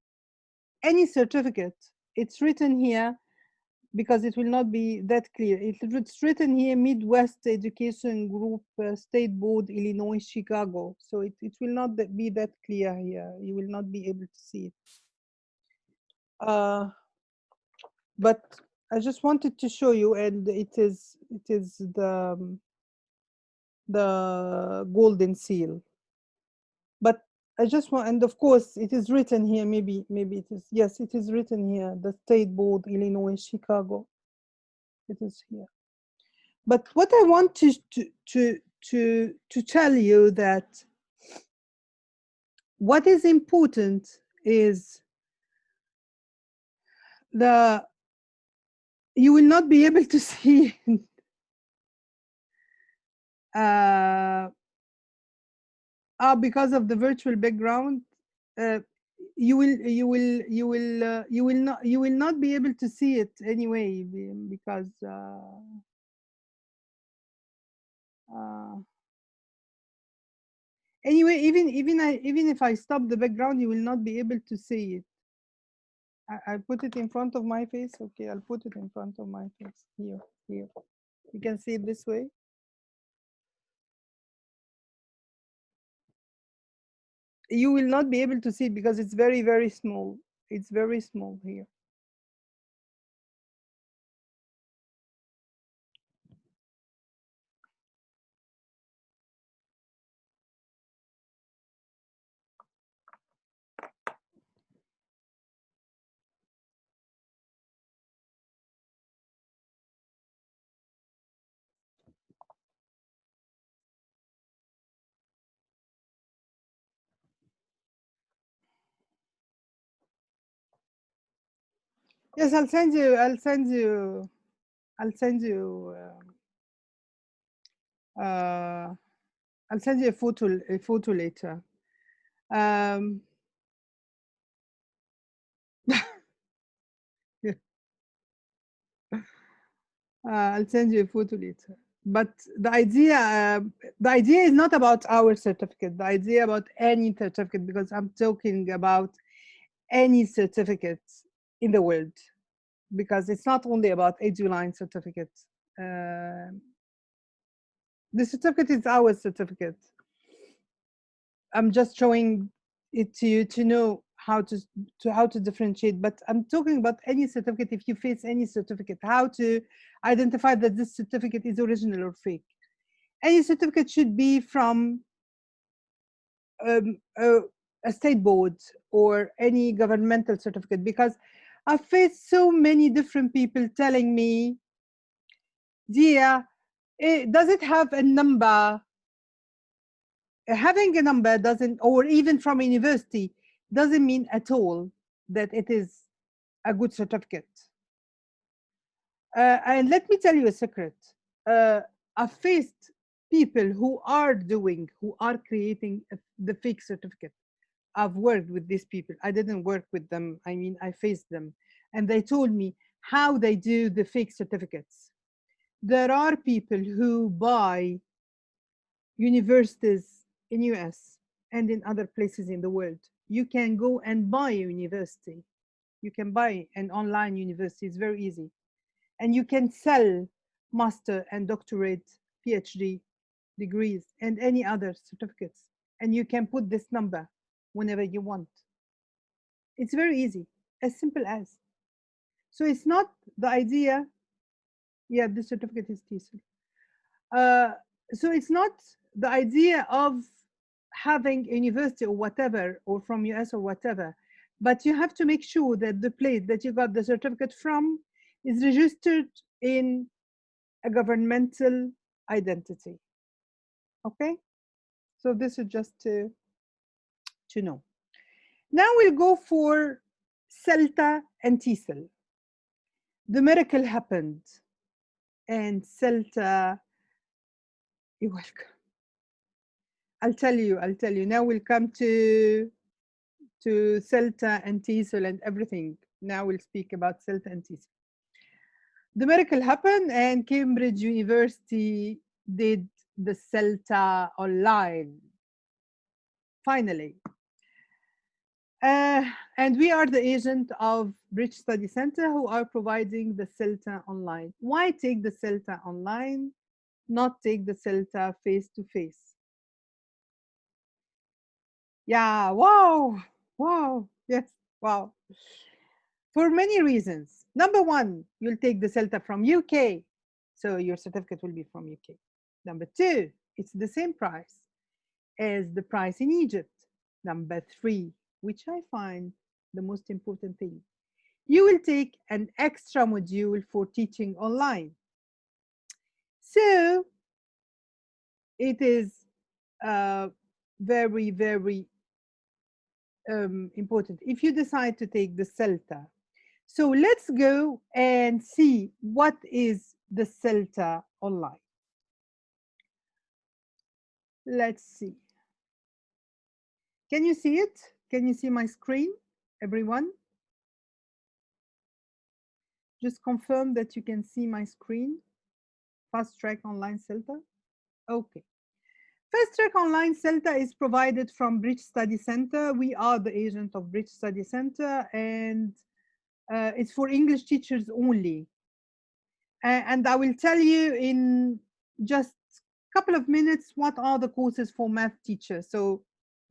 any certificate, it's written here, because it will not be that clear. It's written here, Midwest Education Group, State Board, Illinois, Chicago. So it will not be that clear here. You will not be able to see it. But I just wanted to show you, and it is the golden seal. But I just want, and of course it is written here, maybe it is, yes, it is written here, the State Board, Illinois, Chicago. It is here. But what I want to tell you that what is important is you will not be able to see because of the virtual background. You will not be able to see it anyway, because anyway, even if I stop the background, you will not be able to see it. I put it in front of my face. Okay, I'll put it in front of my face here. You can see it this way. You will not be able to see it because it's very, very small. It's very small here. Yes, I'll send you. I'll send you I'll send you a photo later. I'll send you a photo later. But the idea is not about our certificate. The idea about any certificate, because I'm talking about any certificate in the world, because it's not only about eduline certificates. The certificate is our certificate. I'm just showing it to you to know how to differentiate. But I'm talking about any certificate. If you face any certificate, how to identify that this certificate is original or fake. Any certificate should be from a state board or any governmental certificate, because I've faced so many different people telling me, Dia, does it have a number? Having a number doesn't, or even from a university, doesn't mean at all that it is a good certificate. And let me tell you a secret. I've faced people who are creating the fake certificate. I've worked with these people. I didn't work with them. I mean, I faced them. And they told me how they do the fake certificates. There are people who buy universities in US and in other places in the world. You can go and buy a university. You can buy an online university. It's very easy. And you can sell master and doctorate, PhD degrees, and any other certificates. And you can put this number whenever you want. It's very easy, as simple as. So it's not the idea, yeah, the certificate is TESOL. So it's not the idea of having a university or whatever, or from US or whatever, but you have to make sure that the place that you got the certificate from is registered in a governmental identity. Okay, so this is just to know. Now we'll go for CELTA and TESOL. The miracle happened, and CELTA, you're welcome. I'll tell you. Now we'll come to CELTA and TESOL and everything. Now we'll speak about CELTA and TESOL. The miracle happened, and Cambridge University did the CELTA online. Finally. And we are the agent of Bridge Study Center who are providing the CELTA online. Why take the CELTA online, not take the CELTA face-to-face? Yeah, wow, yes, wow. For many reasons. Number one, you'll take the CELTA from UK, so your certificate will be from UK. Number two, it's the same price as the price in Egypt. Number 3, which I find the most important thing, you will take an extra module for teaching online. So it is very, very important if you decide to take the CELTA. So let's go and see what is the CELTA online. Let's see. Can you see it? Can you see my screen, everyone? Just confirm that you can see my screen. Fast Track Online CELTA. Okay. Fast Track Online CELTA is provided from Bridge Study Center. We are the agent of Bridge Study Center, and it's for English teachers only. And I will tell you in just a couple of minutes what are the courses for math teachers. So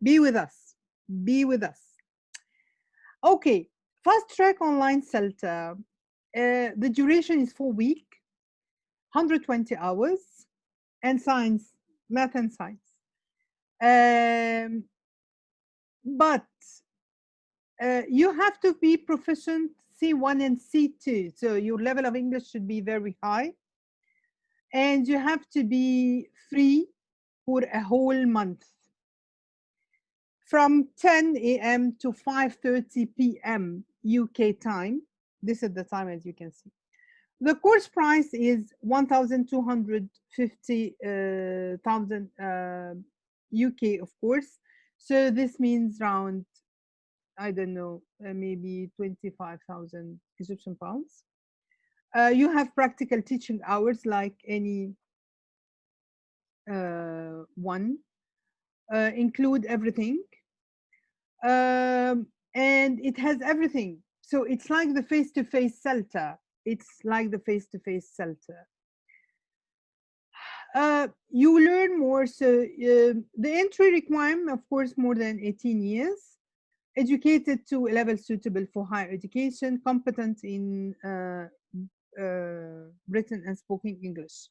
be with us. Be with us. Okay, Fast Track Online CELTA. The duration is 4 weeks, 120 hours, and science, math and science. But you have to be proficient C1 and C2. So your level of English should be very high. And you have to be free for a whole month from 10 a.m. to 5:30 p.m. UK time. This is the time, as you can see. The course price is 1,250,000 UK, of course. So this means around, I don't know, maybe 25,000 Egyptian pounds. You have practical teaching hours like any one, include everything. And it has everything. So it's like the face-to-face CELTA. It's like the face-to-face CELTA. You learn more. So the entry requirement, of course, more than 18 years, educated to a level suitable for higher education, competent in written and spoken English.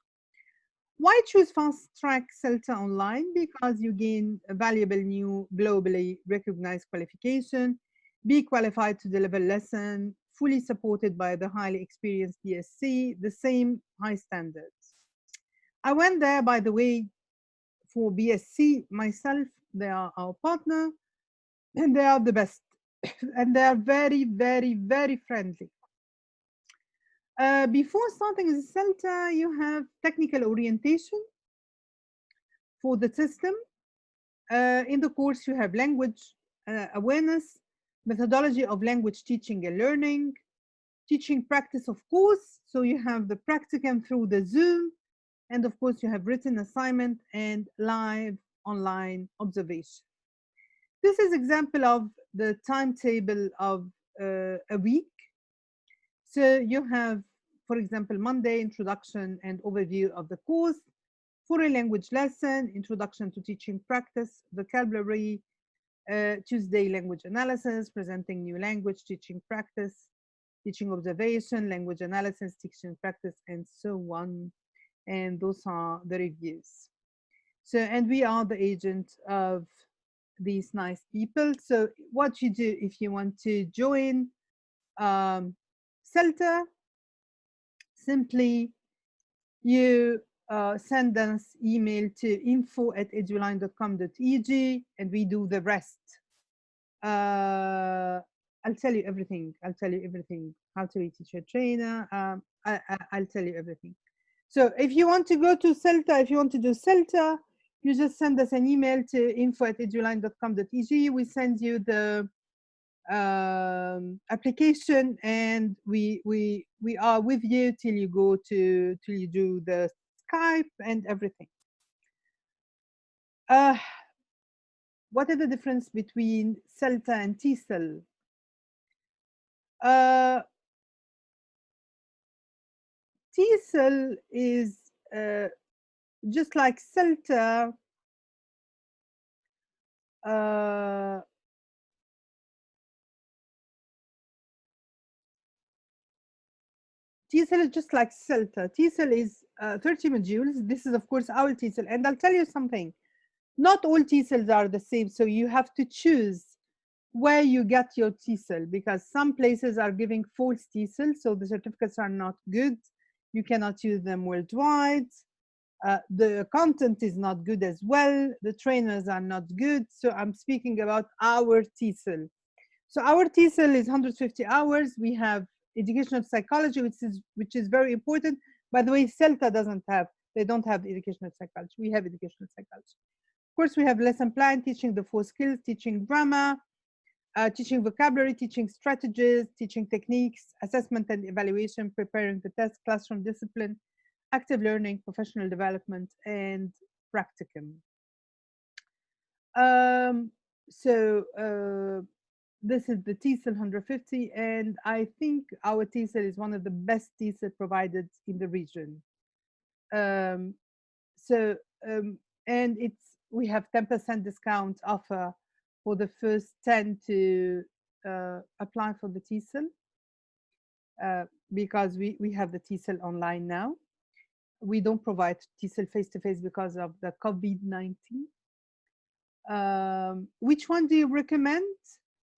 Why choose Fast Track CELTA Online? Because you gain a valuable new globally recognized qualification, be qualified to deliver lesson, fully supported by the highly experienced BSc, the same high standards. I went there, by the way, for BSc myself. They are our partner, and they are the best. And they are very, very, very friendly. Before starting the CELTA, you have technical orientation for the system. In the course, you have language awareness, methodology of language teaching and learning, teaching practice, of course. So you have the practicum through the Zoom, and of course, you have written assignment and live online observation. This is example of the timetable of a week. So you have, for example, Monday, introduction and overview of the course. Foreign language lesson, introduction to teaching practice, vocabulary. Tuesday, language analysis, presenting new language, teaching practice, teaching observation, language analysis, teaching practice, and so on. And those are the reviews. So, and we are the agent of these nice people. So what you do if you want to join CELTA, simply you send us email to info@eduline.com.eg, and we do the rest. I'll tell you everything. I'll tell you everything. How to be teacher trainer. I'll tell you everything. So if you want to go to CELTA, if you want to do CELTA, you just send us an email to info@eduline.com.eg. We send you the application, and we are with you till you go to till you do the Skype and everything. What is the difference between CELTA and TESOL? TESOL is just like CELTA. TESOL is just like CELTA. TESOL is 30 modules. This is, of course, our TESOL. And I'll tell you something. Not all TESOLs are the same, so you have to choose where you get your TESOL, because some places are giving false TESOL, so the certificates are not good. You cannot use them worldwide. The content is not good as well. The trainers are not good. So I'm speaking about our TESOL. So our TESOL is 150 hours. We have educational psychology, which is very important. By the way, CELTA doesn't have, they don't have educational psychology. We have educational psychology. Of course, we have lesson plan, teaching the 4 skills, teaching grammar, teaching vocabulary, teaching strategies, teaching techniques, assessment and evaluation, preparing the test, classroom discipline, active learning, professional development, and practicum. This is the TESOL 150, and I think our TESOL is one of the best TESOL provided in the region. Um, so, and we have 10% discount offer for the first 10 to apply for the TESOL, because we have the TESOL online now. We don't provide TESOL face-to-face because of the COVID-19. Which one do you recommend,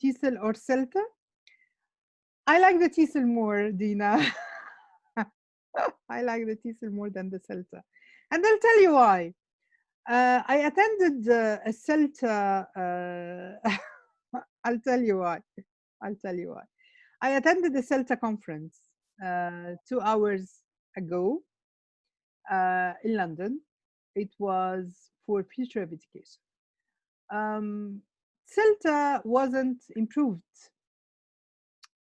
TESOL or CELTA? I like the TESOL more, Dina. I like the TESOL more than the CELTA. And I'll tell you why. I attended a CELTA, I'll tell you why. I'll tell you why. I attended the CELTA conference 2 hours ago in London. It was for future of education. CELTA wasn't improved.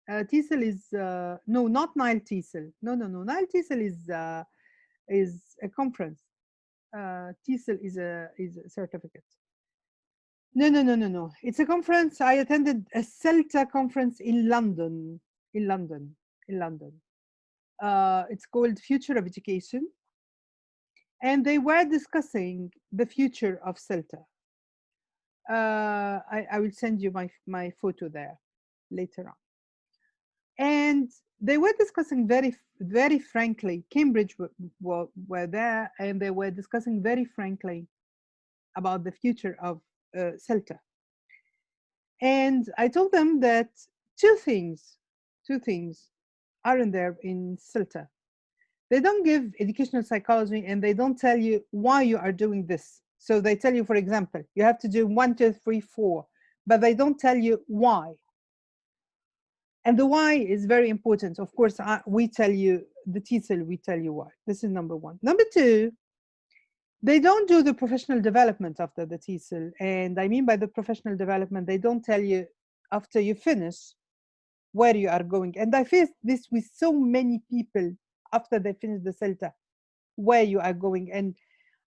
TESOL is no, not Nile TESOL. No. Nile TESOL is a conference. TESOL is a certificate. No. It's a conference. I attended a CELTA conference in London. It's called Future of Education, and they were discussing the future of CELTA. I will send you my photo there later on. And they were discussing very frankly. Cambridge were there, and they were discussing very frankly about the future of CELTA. And I told them that two things aren't there in CELTA. They don't give educational psychology, and they don't tell you why you are doing this. So they tell you, for example, you have to do 1, 2, 3, 4, but they don't tell you why. And the why is very important. Of course, we tell you the TESOL, we tell you why. This is number one. Number two, they don't do the professional development after the TESOL. And I mean by the professional development, they don't tell you after you finish where you are going. And I faced this with so many people after they finish the CELTA, where you are going. And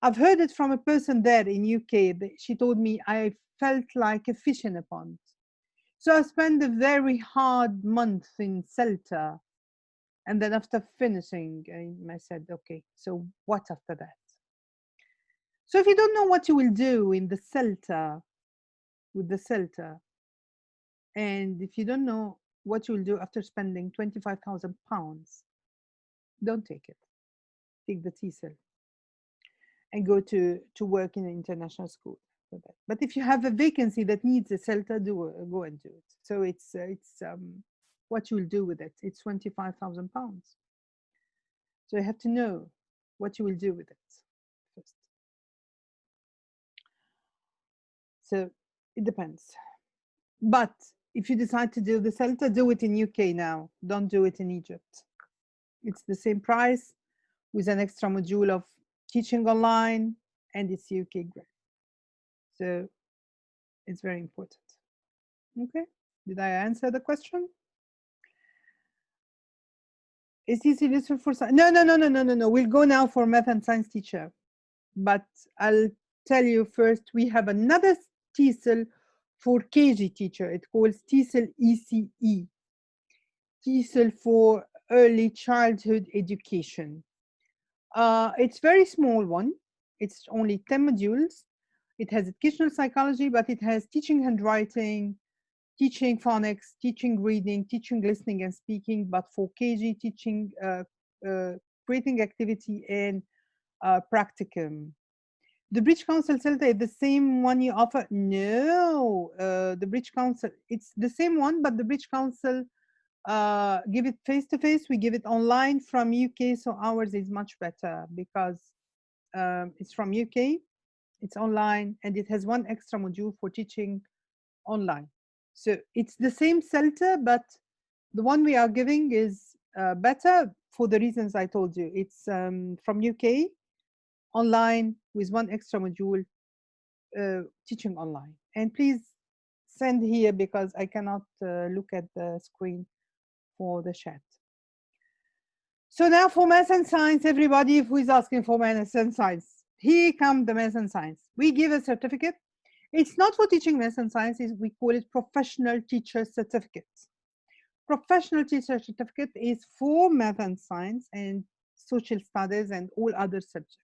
I've heard it from a person there in UK. She told me, I felt like a fish in a pond. So I spent a very hard month in CELTA. And then after finishing, I said, okay, so what after that? So if you don't know what you will do in the CELTA, with the CELTA, and if you don't know what you will do after spending £25,000, don't take it. Take the TESOL and go to work in an international school. But if you have a vacancy that needs a CELTA, go and do it. So it's what you will do with it. It's £25,000. So you have to know what you will do with it first. So it depends. But if you decide to do the CELTA, do it in UK now. Don't do it in Egypt. It's the same price with an extra module of teaching online, and it's UK grade. So it's very important. Okay, did I answer the question? Is this useful for science? No. We'll go now for math and science teacher. But I'll tell you first, we have another TESOL for KG teacher. It calls TESOL ECE, TESOL for early childhood education. It's very small one. It's only 10 modules. It has educational psychology, but it has teaching handwriting, teaching phonics, teaching reading, teaching listening and speaking, but for KG, teaching creating activity and practicum. The Bridge Council Center is the same one you offer? No, the Bridge Council, it's the same one, but the Bridge Council give it face to face. We give it online from UK, so ours is much better because it's from UK, it's online, and it has one extra module for teaching online. So it's the same center, but the one we are giving is better for the reasons I told you. It's from UK, online with one extra module, teaching online. And please send here because I cannot look at the screen for the chat. So now for math and science, everybody who is asking for math and science, here come the math and science. We give a certificate. It's not for teaching math and science, we call it professional teacher certificate. Professional teacher certificate is for math and science and social studies and all other subjects.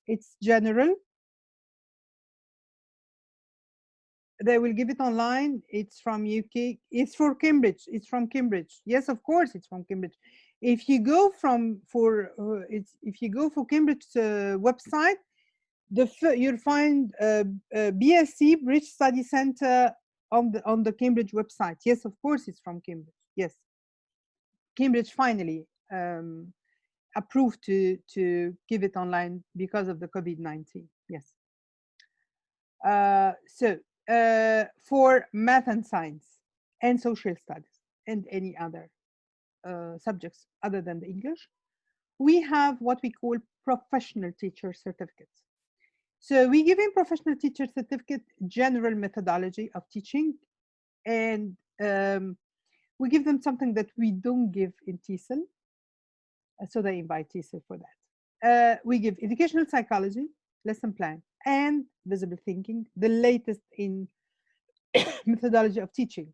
It's general. They will give it online. It's from UK. It's for Cambridge. It's from Cambridge. Yes, of course, it's from Cambridge. If you go if you go for Cambridge website, you'll find BSc Bridge Study Center on the Cambridge website. Yes, of course, it's from Cambridge. Yes, Cambridge finally approved to give it online because of the COVID-19. Yes. So for math and science and social studies and any other subjects other than the English, we have what we call professional teacher certificates. So we give in professional teacher certificate general methodology of teaching, and we give them something that we don't give in TESOL, so they invite TESOL for that. We give educational psychology, lesson plan, and visible thinking, the latest in methodology of teaching.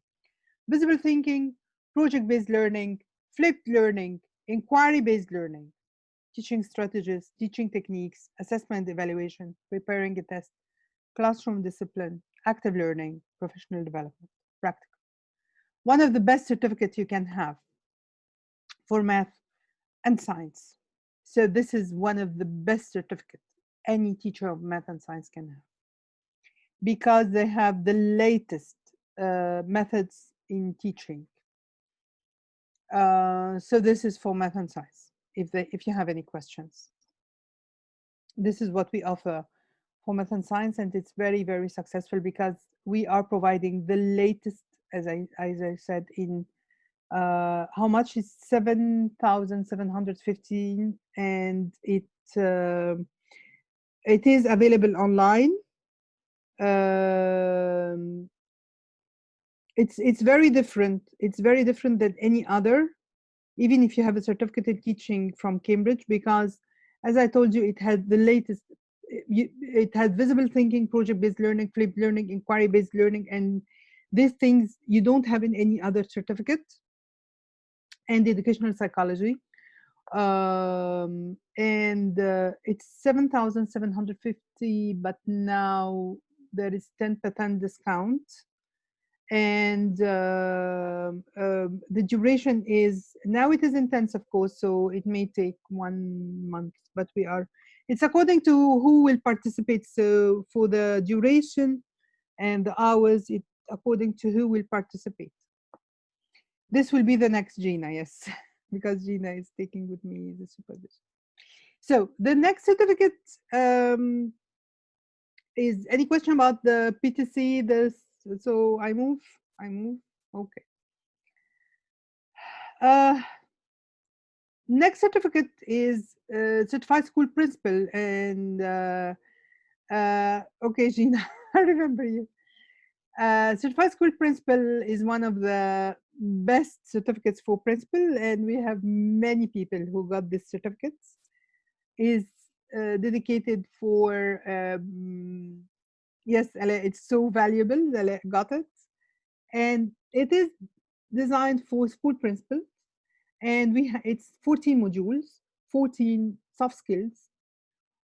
Visible thinking, project-based learning, flipped learning, inquiry-based learning, teaching strategies, teaching techniques, assessment evaluation, preparing a test, classroom discipline, active learning, professional development, practical. One of the best certificates you can have for math and science. So this is one of the best certificates any teacher of math and science can have, because they have the latest methods in teaching. So this is for math and science. If you have any questions, this is what we offer for math and science, and it's very, very successful because we are providing the latest, as I said, in how much is 7,715, and it is available online. It's very different. It's very different than any other, even if you have a certificate in teaching from Cambridge, because as I told you, it has the latest. It has visible thinking, project-based learning, flipped learning, inquiry-based learning, and these things you don't have in any other certificate. And educational psychology, and it's 7,750, but now there is 10% discount, and the duration is, now it is intense, of course, so it may take 1 month, but it's according to who will participate. So for the duration and the hours, it's according to who will participate. This will be the next Gina, yes, because Gina is taking with me the supervision. So the next certificate is, any question about the PTC? So I move. Okay. Next certificate is certified school principal, and okay, Gina, I remember you. Certified school principal is one of the best certificates for principal, and we have many people who got this certificates. Is dedicated for yes, it's so valuable. Got it, and it is designed for school principals, and it's 14 modules, 14 soft skills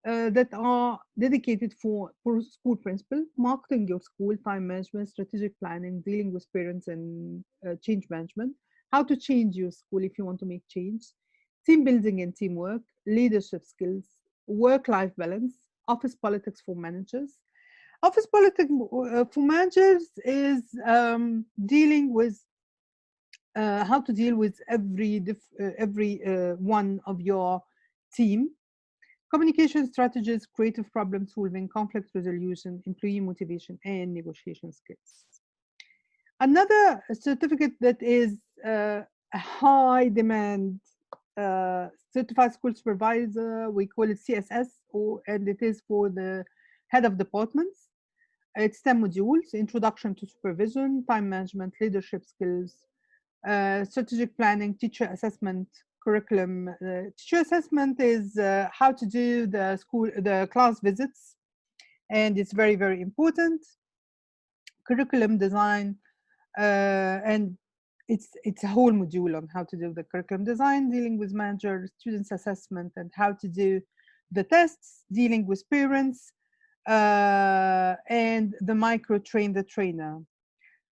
that are dedicated for school principal: marketing your school, time management, strategic planning, dealing with parents, and change management, how to change your school if you want to make change, team building and teamwork, leadership skills, work-life balance, office politics for managers. Office politics for managers is dealing with how to deal with every one of your team. Communication strategies, creative problem solving, conflict resolution, employee motivation, and negotiation skills. Another certificate that is a high demand certified school supervisor, we call it CSS, and it is for the head of departments. It's 10 modules: introduction to supervision, time management, leadership skills, strategic planning, teacher assessment, curriculum. Teacher assessment is how to do the class visits, and it's very, very important. Curriculum design, and it's a whole module on how to do the curriculum design, dealing with managers, students assessment, and how to do the tests, dealing with parents, and the micro train the trainer.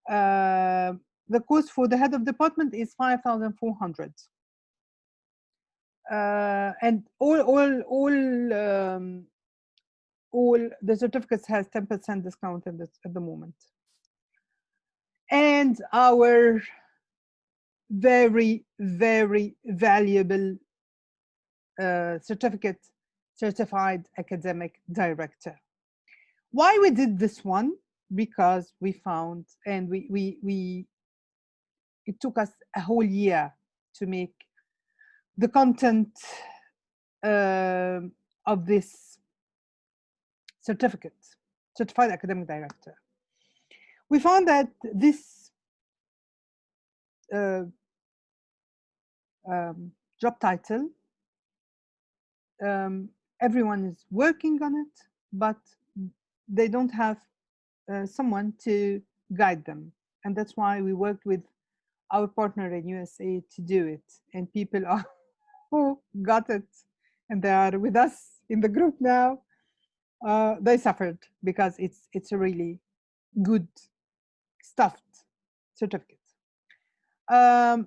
The cost for the head of department is 5,400. And all the certificates has 10% discount at the moment. And our very, very valuable certificate, certified academic director. Why we did this one? Because we found, and it took us a whole year to make the content of this certificate, certified academic director. We found that this job title, everyone is working on it, but they don't have someone to guide them. And that's why we worked with our partner in USA to do it. And people are who got it, and they are with us in the group now. They suffered because it's a really good stuffed certificate. As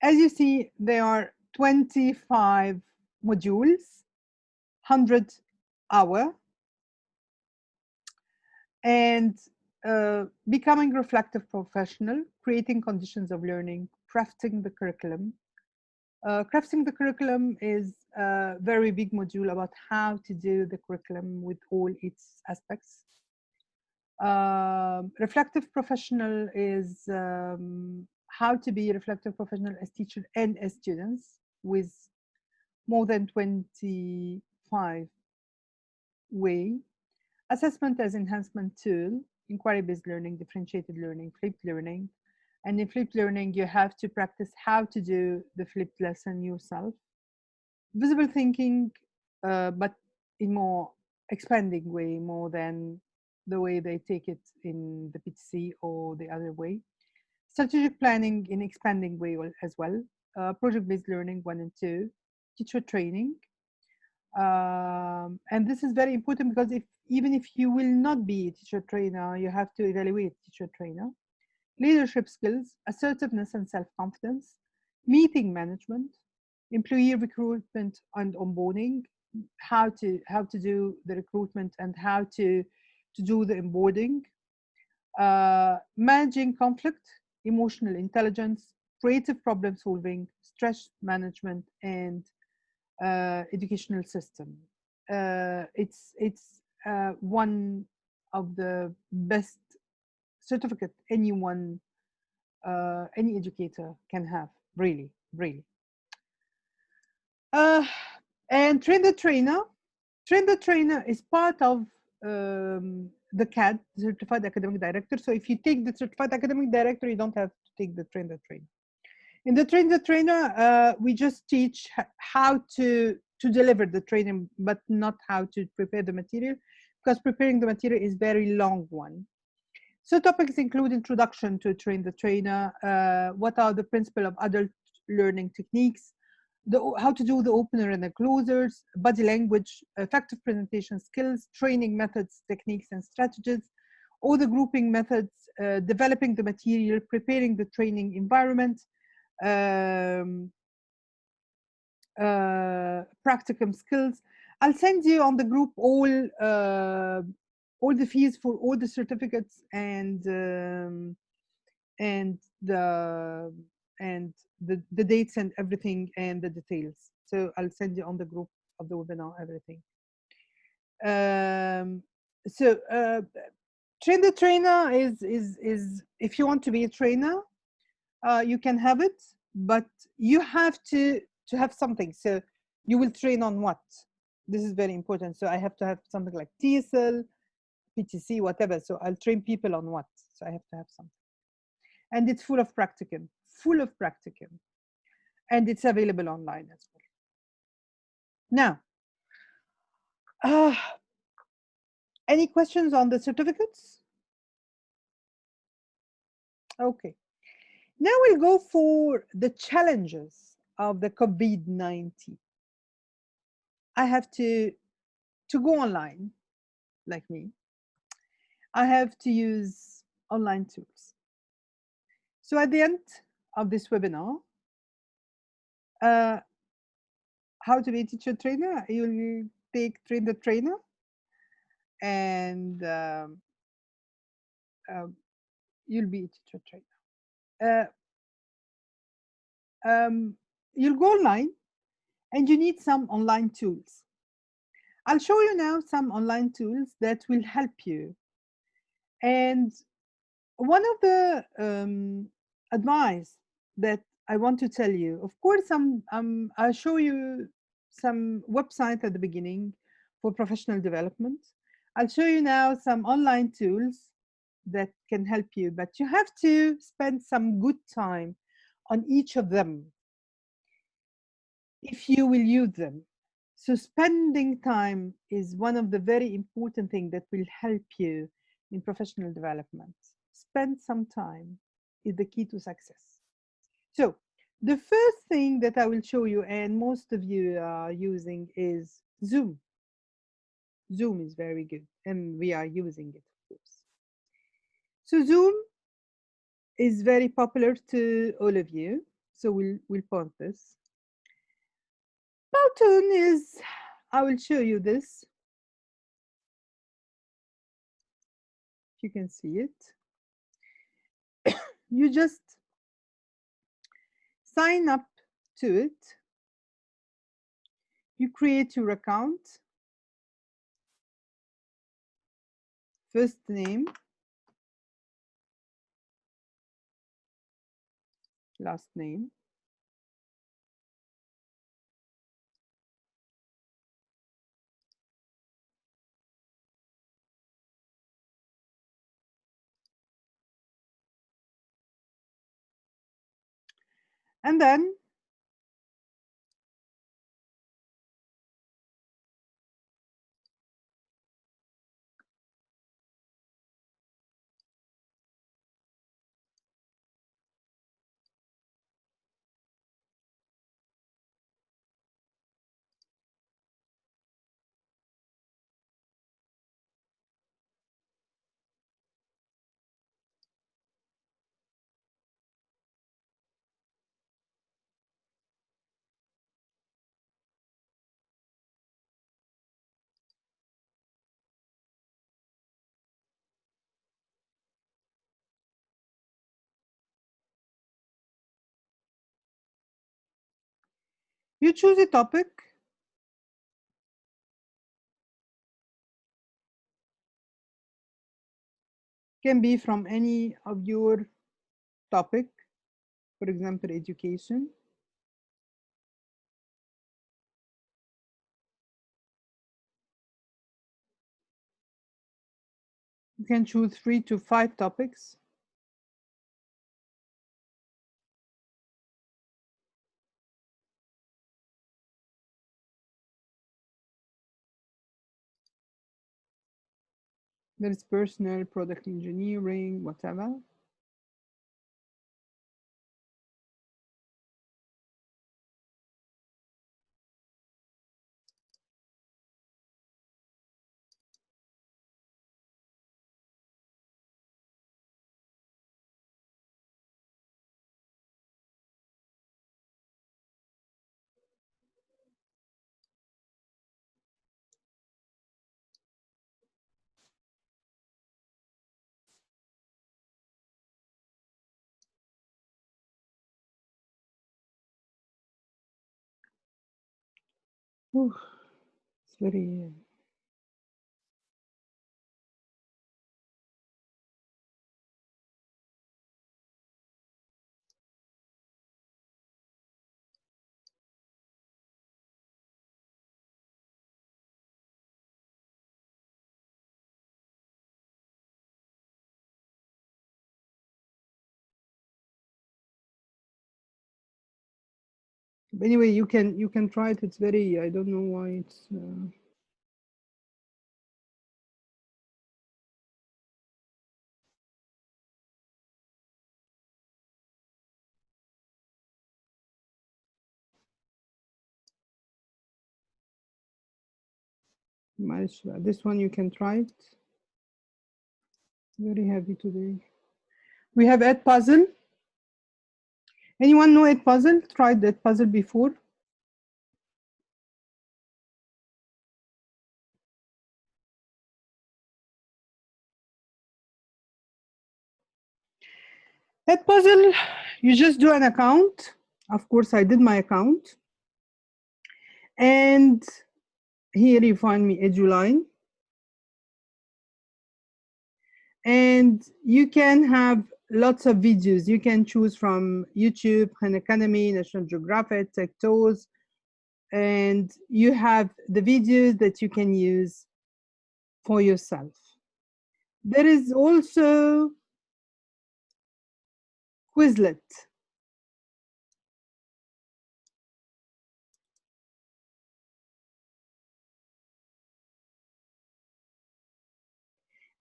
you see, there are 25 modules, 100 hours, and becoming reflective professional, creating conditions of learning, crafting the curriculum. Crafting the curriculum is a very big module about how to do the curriculum with all its aspects. Reflective professional is how to be a reflective professional as teacher and as students, with more than 25 way. Assessment as enhancement tool, inquiry-based learning, differentiated learning, flipped learning. And in flipped learning, you have to practice how to do the flipped lesson yourself. Visible thinking, but in more expanding way, more than the way they take it in the PTC or the other way. Strategic planning in expanding way as well. Project-based learning 1 and 2. Teacher training. And this is very important because even if you will not be a teacher trainer, you have to evaluate teacher trainer. Leadership skills, assertiveness and self-confidence, meeting management, employee recruitment and onboarding, how to do the recruitment and how to do the onboarding, managing conflict, emotional intelligence, creative problem solving, stress management, and educational system. It's one of the best certificate anyone, any educator can have, really. And train the trainer. Train the trainer is part of the CAD, Certified Academic Director. So if you take the Certified Academic Director, you don't have to take the train the trainer. In the train the trainer, we just teach how to deliver the training, but not how to prepare the material, because preparing the material is very long one. So topics include introduction to train the trainer, what are the principles of adult learning techniques, how to do the opener and the closers, body language, effective presentation skills, training methods, techniques and strategies, all the grouping methods, developing the material, preparing the training environment, practicum skills, I'll send you on the group all the fees for all the certificates and the the dates and everything and the details. So I'll send you on the group of the webinar everything. So train the trainer is if you want to be a trainer, you can have it, but you have to have something. So you will train on what? This is very important. So I have to have something like TSL, PTC, whatever. So I'll train people on what? So I have to have something. And it's full of practicum, and it's available online as well. Now, any questions on the certificates? Okay. Now we'll go for the challenges of the COVID-19. I have to go online, like me. I have to use online tools. So at the end of this webinar, how to be a teacher trainer, you'll train the trainer, and you'll be a teacher trainer. You'll go online, and you need some online tools. I'll show you now some online tools that will help you. And one of the advice that I want to tell you, of course, I'll show you some website at the beginning for professional development. I'll show you now some online tools that can help you, but you have to spend some good time on each of them if you will use them. So spending time is one of the very important things that will help you in professional development. Spend some time is the key to success. So the first thing that I will show you, and most of you are using, is Zoom. Zoom is very good, and we are using it, of course. So Zoom is very popular to all of you. So we'll point this. Button is, I will show you this. If you can see it, you just sign up to it. You create your account, first name, last name. And then you choose a topic. Can be from any of your topic, for example, education. You can choose 3 to 5 topics. There is personal, product engineering, whatever. Whew, it's very. But anyway, you can try it. It's very. I don't know why it's. This one you can try it. Very heavy today. We have Ed Puzzle. Anyone know Ed Puzzle? Tried that puzzle before? Ed Puzzle, you just do an account. Of course, I did my account. And here you find me eduline. And you can have lots of videos. You can choose from YouTube, Khan Academy, National Geographic, Tech Tools, and you have the videos that you can use for yourself. There is also Quizlet.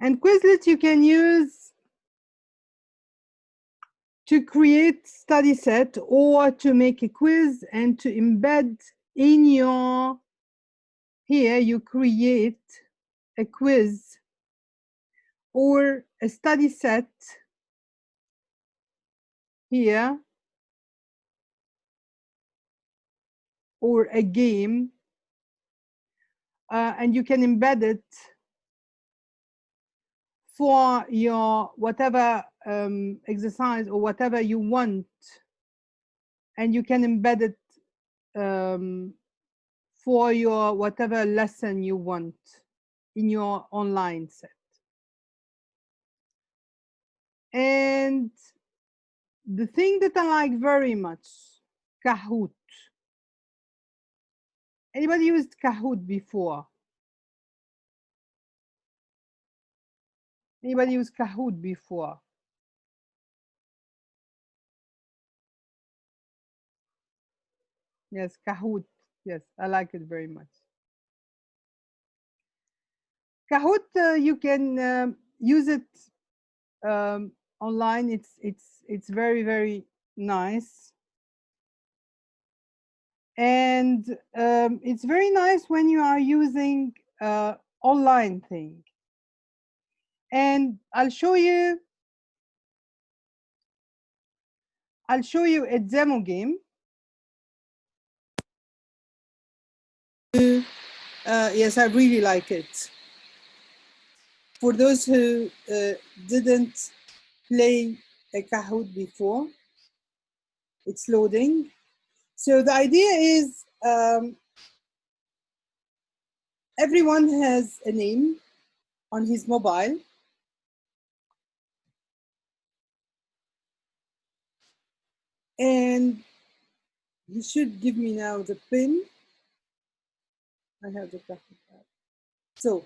And Quizlet you can use to create study set or to make a quiz and to embed in your, here you create a quiz or a study set here or a game, and you can embed it for your whatever exercise or whatever you want, and you can embed it for your whatever lesson you want in your online set. And the thing that I like very much, Kahoot. Anybody used Kahoot before? Anybody used Kahoot before? Yes, Kahoot. Yes, I like it very much. Kahoot, you can use it online. It's very nice, and it's very nice when you are using online thing. And I'll show you a demo game. Yes, I really like it. For those who didn't play a Kahoot before, it's loading. So the idea is everyone has a name on his mobile. And he should give me now the pin. I have the Kahoot app. So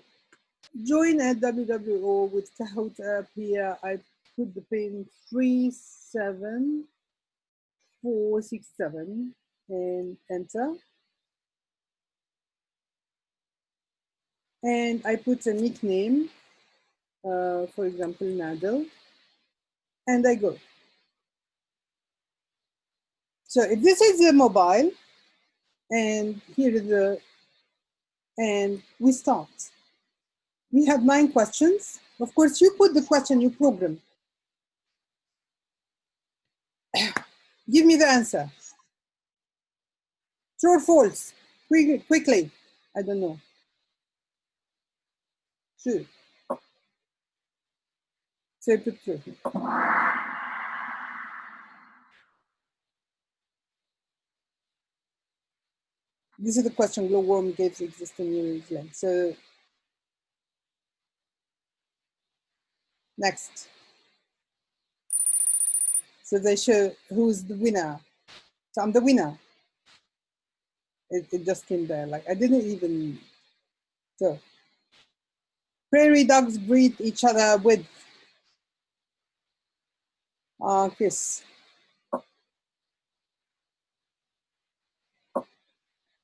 join at WWO with Kahoot app here. I put the pin 37467 and enter. And I put a nickname, for example, Nadal, and I go. So if this is the mobile, and here is the, and we start. We have 9 questions. Of course, you put the question, you program. Give me the answer. True or false? Quickly. I don't know. True. So I put true. This is the question: glowworm gives existing news link. So next. So they show who's the winner. So I'm the winner. It just came there. Like I didn't even. So prairie dogs greet each other with kiss.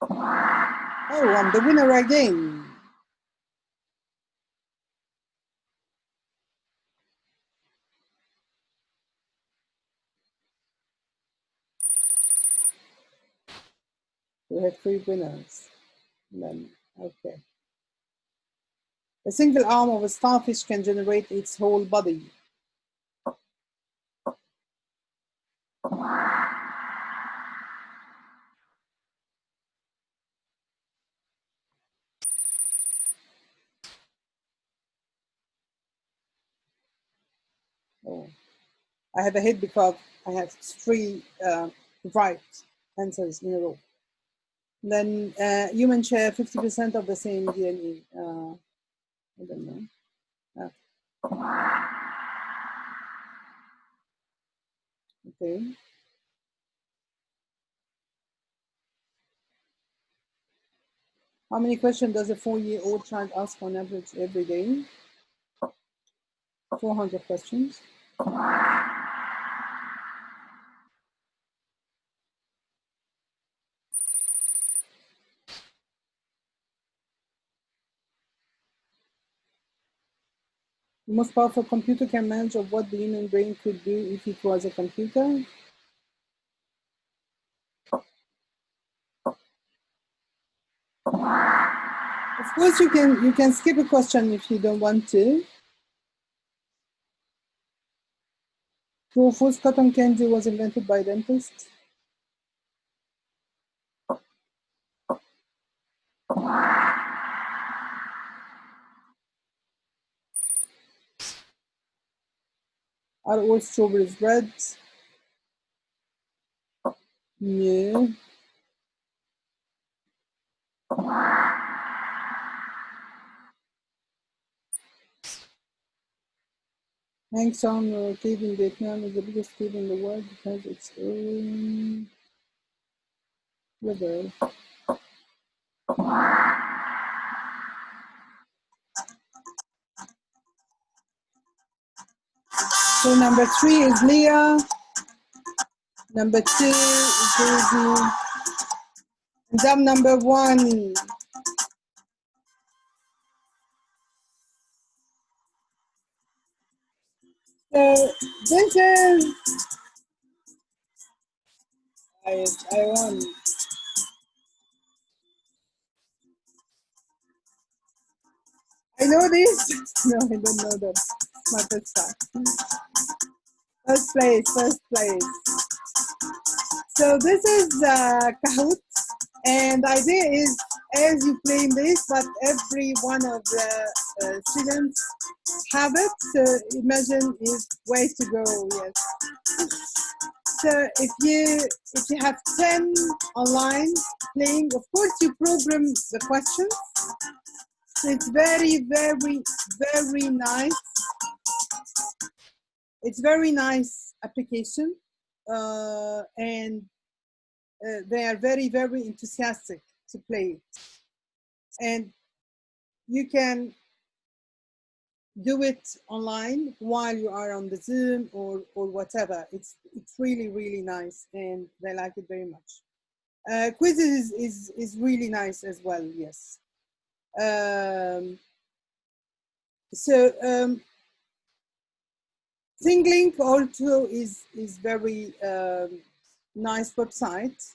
Oh, I'm the winner again. We have 3 winners. And then, okay. A single arm of a starfish can generate its whole body. Oh. I have a hit because I have 3 right answers in a row. Then humans share 50% of the same DNA. I don't know. Okay. How many questions does a 4-year-old child ask on average every day? 400 questions. The most powerful computer can manage of what the human brain could do if it was a computer. Of course, you can skip a question if you don't want to. True or false, cotton candy was invented by dentists. Are all strawberries red? No. Hang Song cave in Vietnam is the biggest cave in the world because it's own river. So number 3 is Leah. Number 2 is Daisy. And I'm number 1. So this is I won. I know this. No, I don't know that. My first time. First place. So this is Kahoot, and the idea is as you play this, but every one of the students have it. So imagine is way to go. Yes. So if you have 10 online playing, of course you program the questions. So it's very nice. It's very nice application, and they are very enthusiastic to play it. And you can do it online while you are on the Zoom or whatever. It's really nice, and they like it very much. Quizzes is really nice as well. Yes. So ThinkLink also is very nice website,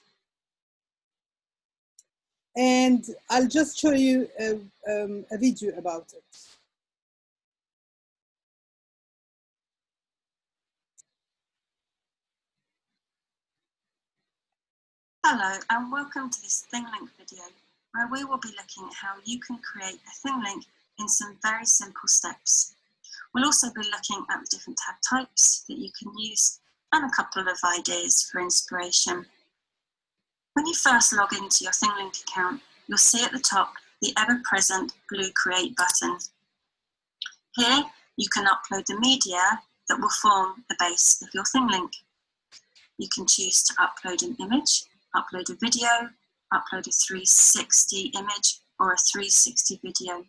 and I'll just show you a video about it. Hello and welcome to this ThinkLink video, where we will be looking at how you can create a ThinkLink in some very simple steps. We'll also be looking at the different tab types that you can use and a couple of ideas for inspiration. When you first log into your ThingLink account, you'll see at the top the ever-present blue Create button. Here, you can upload the media that will form the base of your ThingLink. You can choose to upload an image, upload a video, upload a 360 image, or a 360 video.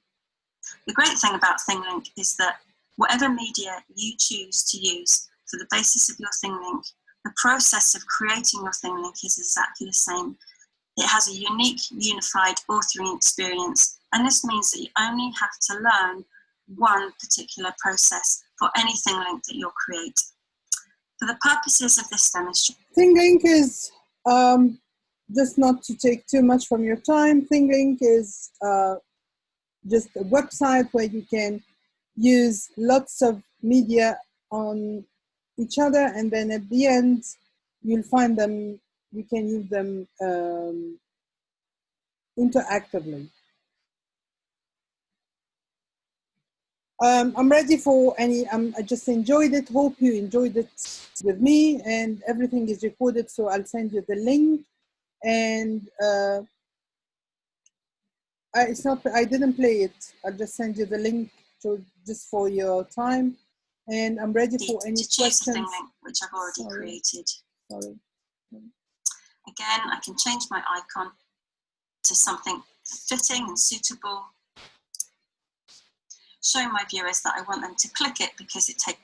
The great thing about ThingLink is that whatever media you choose to use for the basis of your ThingLink, the process of creating your ThingLink is exactly the same. It has a unique, unified authoring experience, and this means that you only have to learn one particular process for any ThingLink that you'll create. For the purposes of this demonstration, ThingLink is, just not to take too much from your time, ThingLink is just a website where you can use lots of media on each other, and then at the end, you'll find them, you can use them interactively. I'm ready for any, I just enjoyed it. Hope you enjoyed it with me, and everything is recorded, so I'll send you the link. And it's not, I didn't play it. I'll just send you the link just for your time. And I'm ready for any questions. ThingLink, which I've already created. Sorry. Again, I can change my icon to something fitting and suitable, showing my viewers that I want them to click it because it takes.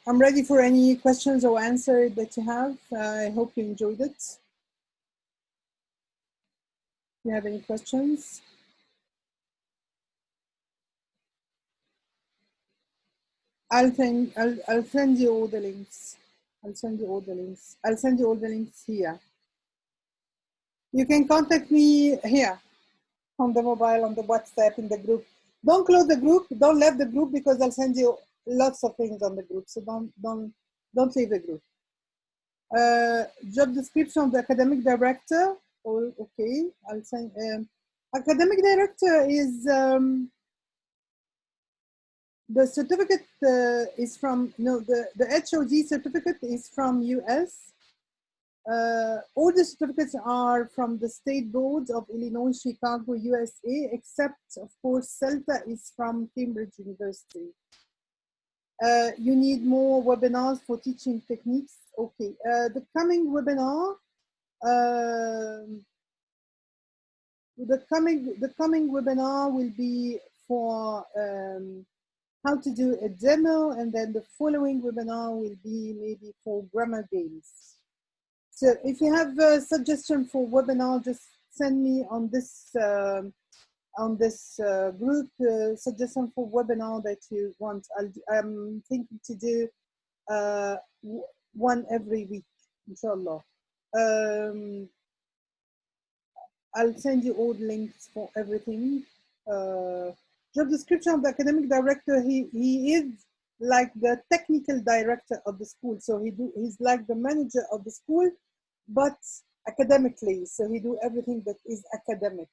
I'm ready for any questions or answers that you have. I hope you enjoyed it. Do you have any questions? I'll send you all the links. I'll send you all the links. I'll send you all the links here. You can contact me here on the mobile, on the WhatsApp, in the group. Don't close the group. Don't leave the group because I'll send you lots of things on the group. So don't leave the group. Job description of the academic director. Oh, okay. I'll send. Academic director is. The certificate is from, no, the HOD certificate is from US. All the certificates are from the state boards of Illinois, Chicago, USA, except, of course, CELTA is from Cambridge University. You need more webinars for teaching techniques. Okay, the coming webinar, the coming webinar will be for how to do a demo, and then the following webinar will be maybe for grammar games. So if you have a suggestion for webinar, just send me on this group suggestion for webinar that you want. I'm thinking to do one every week, inshallah. I'll send you all the links for everything. Job description of the academic director, he is like the technical director of the school. So he's like the manager of the school, but academically. So he do everything that is academic.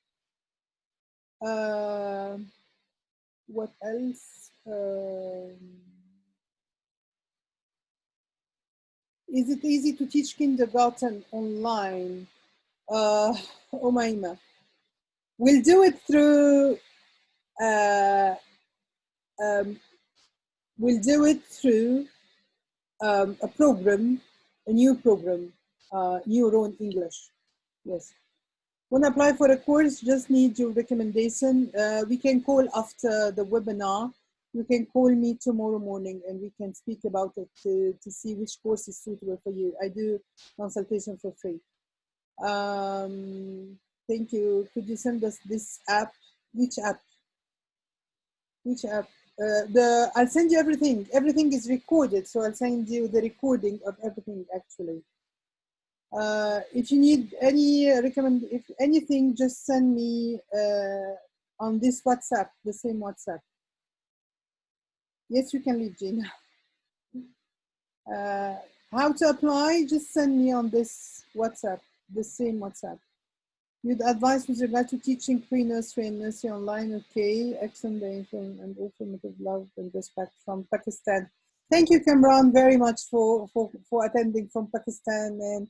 What else? Is it easy to teach kindergarten online? Umayma, we'll do it through a program, a new program, Neuron English. Yes. When I apply for a course, just need your recommendation. We can call after the webinar. You can call me tomorrow morning and we can speak about it to see which course is suitable for you. I do consultation for free. Thank you. Could you send us this app? Which app? Which app? I'll send you everything. Everything is recorded, so I'll send you the recording of everything actually. If you need any if anything, just send me on this WhatsApp, the same WhatsApp. Yes, you can leave, Gina. How to apply? Just send me on this WhatsApp, the same WhatsApp. You'd advise with regard to teaching pre-nursery and nursery online. Okay, excellent and affirmative love and respect from Pakistan. Thank you, Kamran, very much for attending from Pakistan. And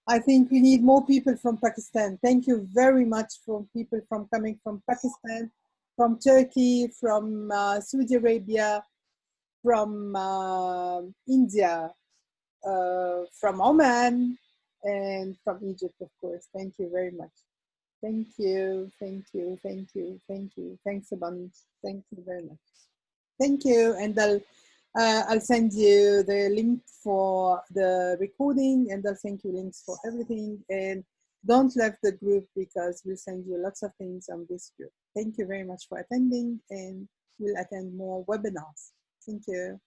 I think we need more people from Pakistan. Thank you very much for people from coming from Pakistan, from Turkey, from Saudi Arabia, from India, from Oman, and from Egypt, of course. Thank you very much. Thank you, thank you, thank you, thank you. Thanks a bunch. Thank you very much. Thank you, and I'll send you the link for the recording, and I'll send you links for everything. And don't leave the group because we'll send you lots of things on this group. Thank you very much for attending, and we'll attend more webinars. Thank you.